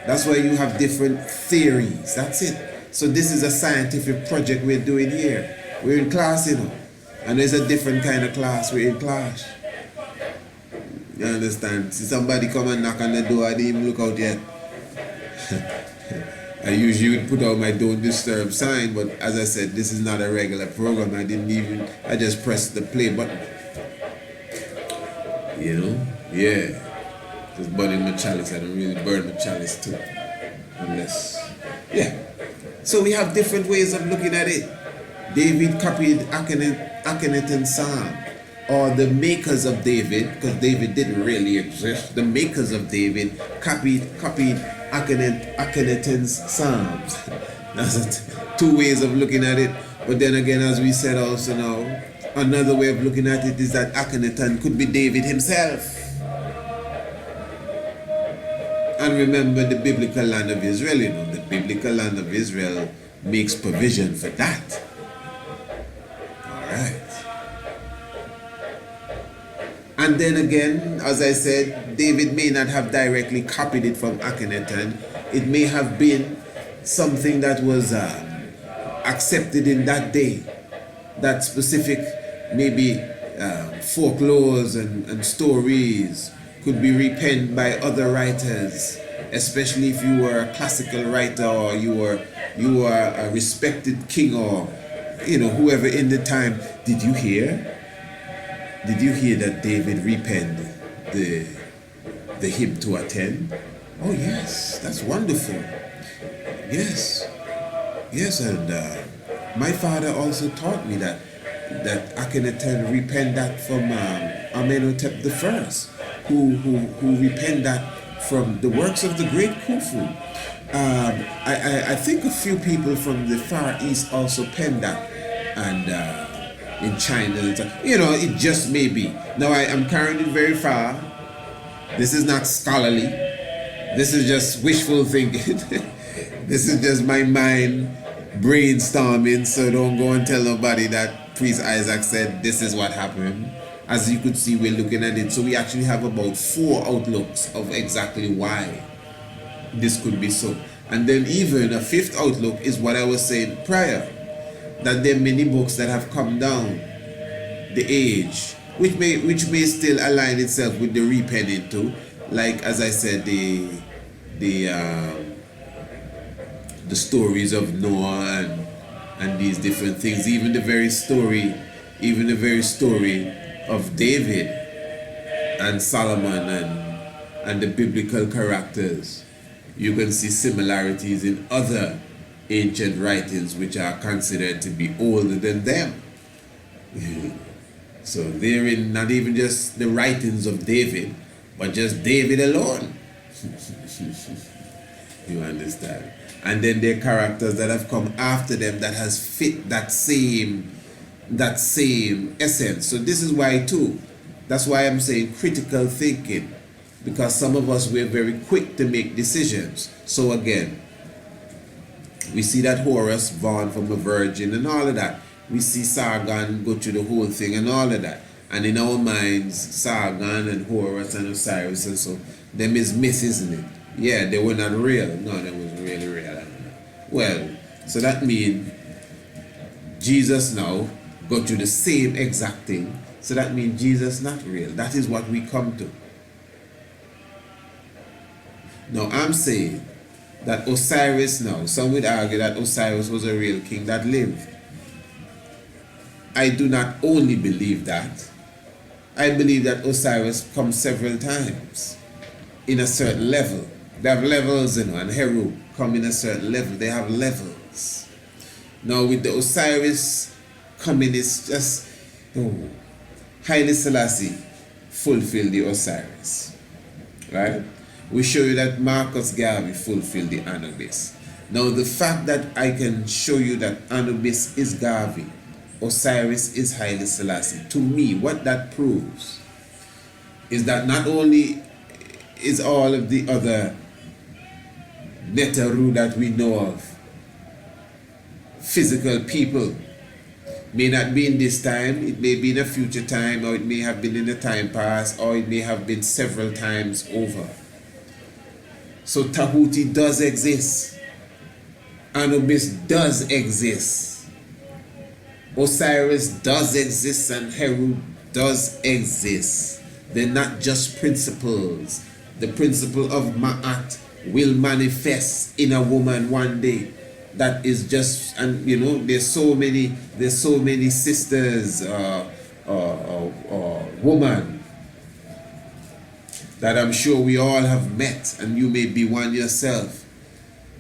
That's why you have different theories. That's it. So this is a scientific project we're doing here. We're in class, you know. And there's a different kind of class. We're in class. You understand? See somebody come and knock on the door, I didn't even look out yet. I usually would put out my don't disturb sign, but as I said, this is not a regular program. I just pressed the play button. You know? Yeah. Just burning my chalice. I don't really burn my chalice too. Unless, yeah. So we have different ways of looking at it. David copied Akhenaten's psalm, or the makers of David, because David didn't really exist. The makers of David copied Akhenaten's psalms. That's two ways of looking at it. But then again, as we said also now, another way of looking at it is that Akhenaten could be David himself. And remember the biblical land of Israel, you know, the biblical land of Israel makes provision for that. Alright. And then again, as I said, David may not have directly copied it from Akhenaten. It may have been something that was accepted in that day. That specific, maybe folklores and stories could be repenned by other writers, especially if you were a classical writer, or you were a respected king, or you know, whoever in the time. Did you hear that David repenned the hymn to Aten? Oh yes, that's wonderful. Yes, and my father also taught me that Akhenaten repenned that from Amenhotep I, who repenned that from the works of the great Khufu. I think a few people from the Far East also penned that, and in China, you know, it just may be. Now I am carrying it very far. This is not scholarly. This is just wishful thinking. This is just my mind brainstorming. So don't go and tell nobody that Priest Isaac said this is what happened. As you could see, we're looking at it. So we actually have about 4 outlooks of exactly why this could be so. And then even a 5th outlook is what I was saying prior, that there are many books that have come down the age, which may still align itself with the repenning too. Like as I said, the stories of Noah and these different things. Even the very story of David and Solomon and the biblical characters. You can see similarities in other ancient writings which are considered to be older than them. So they're in not even just the writings of David, but just David alone. You understand? And then there are characters that have come after them that has fit that same essence. So this is why too, that's why I'm saying critical thinking, because some of us, we're very quick to make decisions. So again, we see that Horus born from a virgin and all of that. We see Sargon go through the whole thing and all of that. And in our minds, Sargon and Horus and Osiris and so, them is myth, isn't it? Yeah, they were not real. No, they was really real. Well, so that means Jesus now go through the same exact thing. So that means Jesus not real. That is what we come to. Now I'm saying that Osiris now, some would argue that Osiris was a real king that lived. I do not only believe that. I believe that Osiris comes several times in a certain level. They have levels, you know, and Heru come in a certain level. They have levels. Now with the Osiris coming, it's just Haile Selassie fulfilled the Osiris. Right? We show you that Marcus Garvey fulfilled the Anubis. Now the fact that I can show you that Anubis is Garvey, Osiris is Haile Selassie, to me what that proves is that not only is all of the other Neteru that we know of physical people, may not be in this time, it may be in a future time, or it may have been in a time past, or it may have been several times over. So Tahuti does exist. Anubis does exist. Osiris does exist, and Heru does exist. They're not just principles. The principle of Ma'at will manifest in a woman one day. That is just, and you know, there's so many sisters woman that I'm sure we all have met, and you may be one yourself,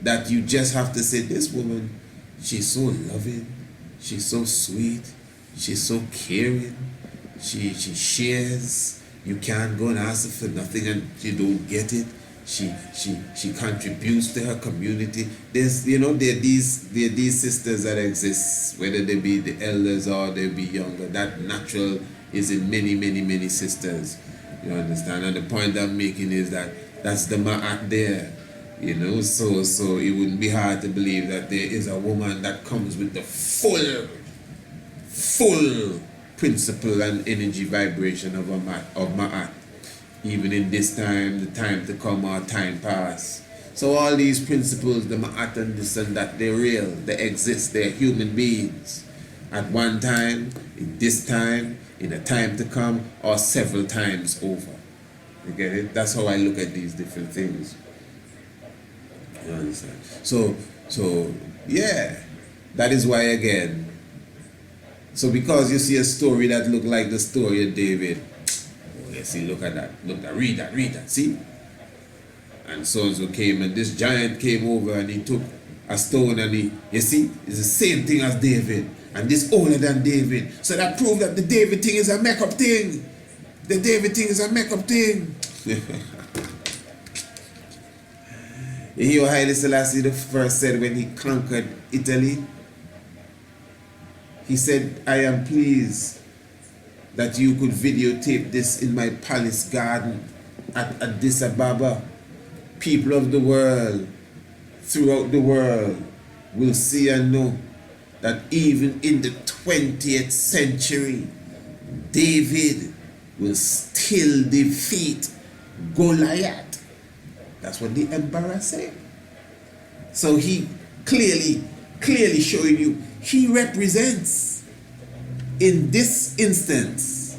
that you just have to say, this woman, she's so loving, she's so sweet, she's so caring, she shares, you can't go and ask her for nothing and you don't get it. She contributes to her community. There's, you know, there are these sisters that exist, whether they be the elders or they be younger. That natural is in many sisters. You understand? And the point I'm making is that that's the ma'at there. You know, so it wouldn't be hard to believe that there is a woman that comes with the full principle and energy vibration of ma'at. Even in this time, the time to come or time past. So all these principles, the Ma'at and this and that, they're real, they exist, they're human beings. At one time, in this time, in a time to come, or several times over. You get it? That's how I look at these different things. You understand? So yeah, that is why again. So because you see a story that look like the story of David, see, look at that, read that, see? And so came, and this giant came over and he took a stone and you see, it's the same thing as David, and this older than David. So that proved that the David thing is a make-up thing. The David thing is a make-up thing. You hear Haile Selassie the first said when he conquered Italy? He said, I am pleased that you could videotape this in my palace garden at Addis Ababa. People of the world, throughout the world, will see and know that even in the 20th century, David will still defeat Goliath. That's what the emperor said. So he clearly showing you, he represents, in this instance,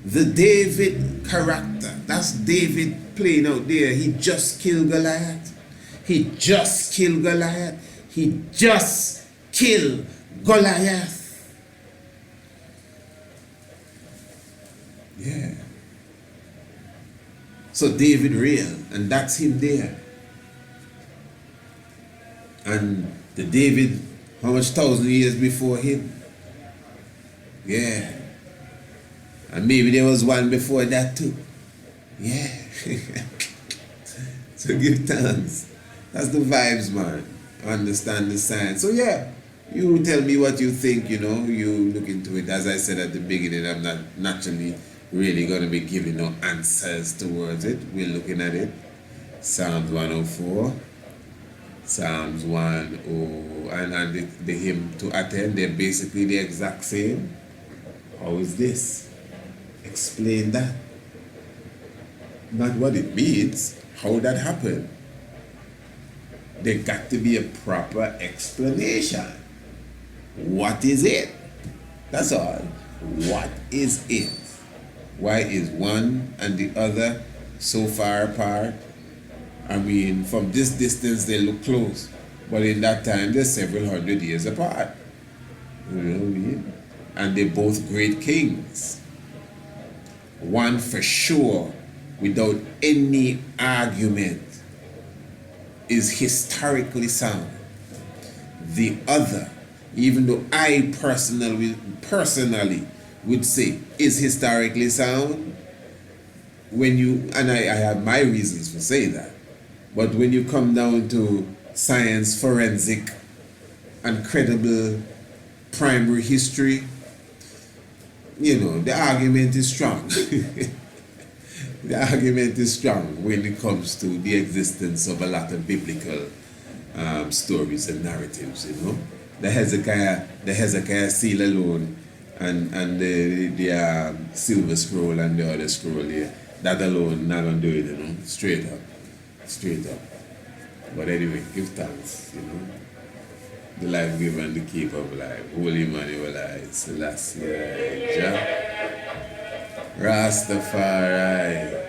the David character. That's David playing out there. He just killed Goliath. He just killed Goliath. Yeah. So David real, and that's him there. And the David, how much 1,000 years before him? Yeah. And maybe there was one before that too. Yeah. So give thanks. That's the vibes, man. Understand the science. So yeah, you tell me what you think, you know, you look into it. As I said at the beginning, I'm not naturally really going to be giving no answers towards it. We're looking at it. Psalms 104. Psalms 10, and the hymn to Aten, they're basically the exact same. How is this? Explain that. Not what it means, how that happened. There got to be a proper explanation. What is it? That's all. What is it? Why is one and the other so far apart? I mean, from this distance they look close, but in that time they're several hundred years apart. You know what I mean? And they're both great kings. One for sure, without any argument, is historically sound. The other, even though I personally would say is historically sound, when you, and I have my reasons for saying that, but when you come down to science, forensic, and credible primary history, you know, the argument is strong. The argument is strong when it comes to the existence of a lot of biblical stories and narratives, you know. The Hezekiah seal alone, and the silver scroll and the other scroll there, that alone not gonna do it, you know, straight up. But anyway, give thanks, you know. The life giver and the keeper of life, Holy Emmanuel, Selassie, Jah, Rastafari.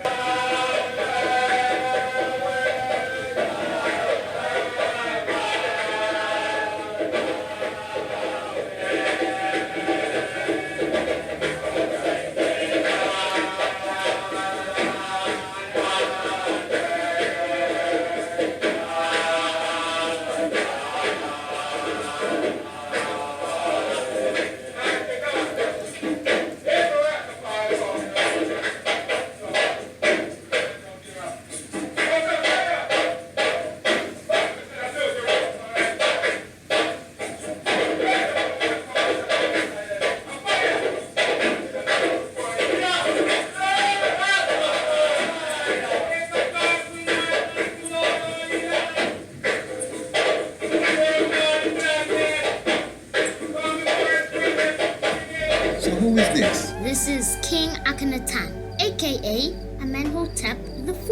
Who is this? This is King Akhenaten, aka Amenhotep IV.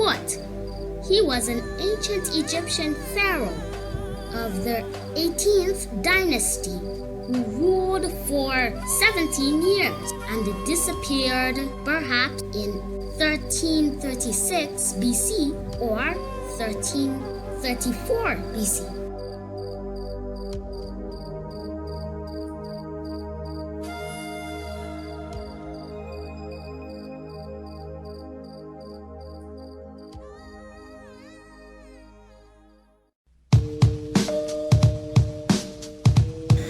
He was an ancient Egyptian pharaoh of the 18th dynasty who ruled for 17 years and disappeared perhaps in 1336 BC or 1334 BC.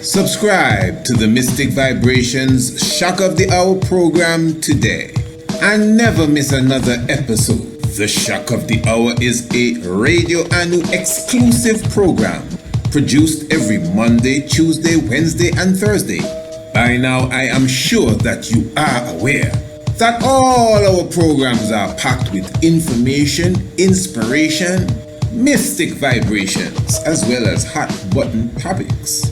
Subscribe to the Mystic Vibrations Shock of the Hour program today and never miss another episode. The Shock of the Hour is a Radio Anu exclusive program produced every Monday, Tuesday, Wednesday, and Thursday. By now, I am sure that you are aware that all our programs are packed with information, inspiration, mystic vibrations, as well as hot button topics.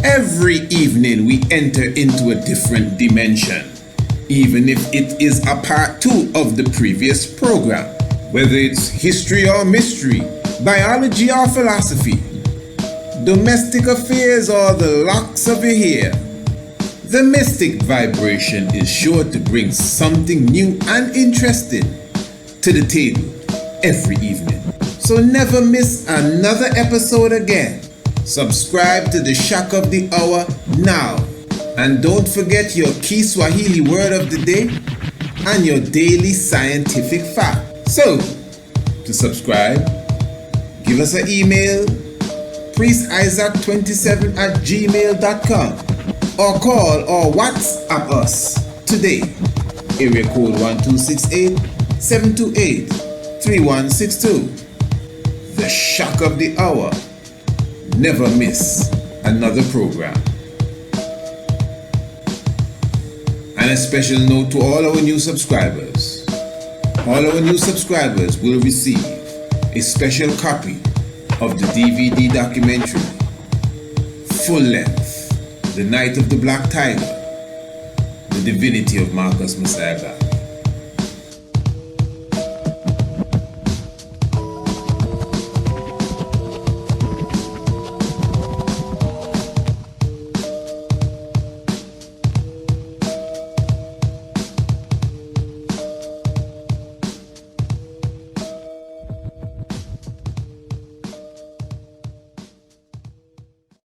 Every evening we enter into a different dimension, even if it is a part 2 of the previous program, whether it's history or mystery, biology or philosophy, domestic affairs or the locks of your hair. The mystic vibration is sure to bring something new and interesting to the table every evening. So never miss another episode again. Subscribe to the Shock of the Hour now. And don't forget your key Swahili word of the day and your daily scientific fact. So, to subscribe, give us an email, priestisaac27@gmail.com, or call or WhatsApp us today. Area code 1268-728-3162. The Shock of the Hour. Never miss another program. And a special note to all our new subscribers. All our new subscribers will receive a special copy of the DVD documentary, full length, The Night of the Black Tiger, The Divinity of Marcus Messiah God.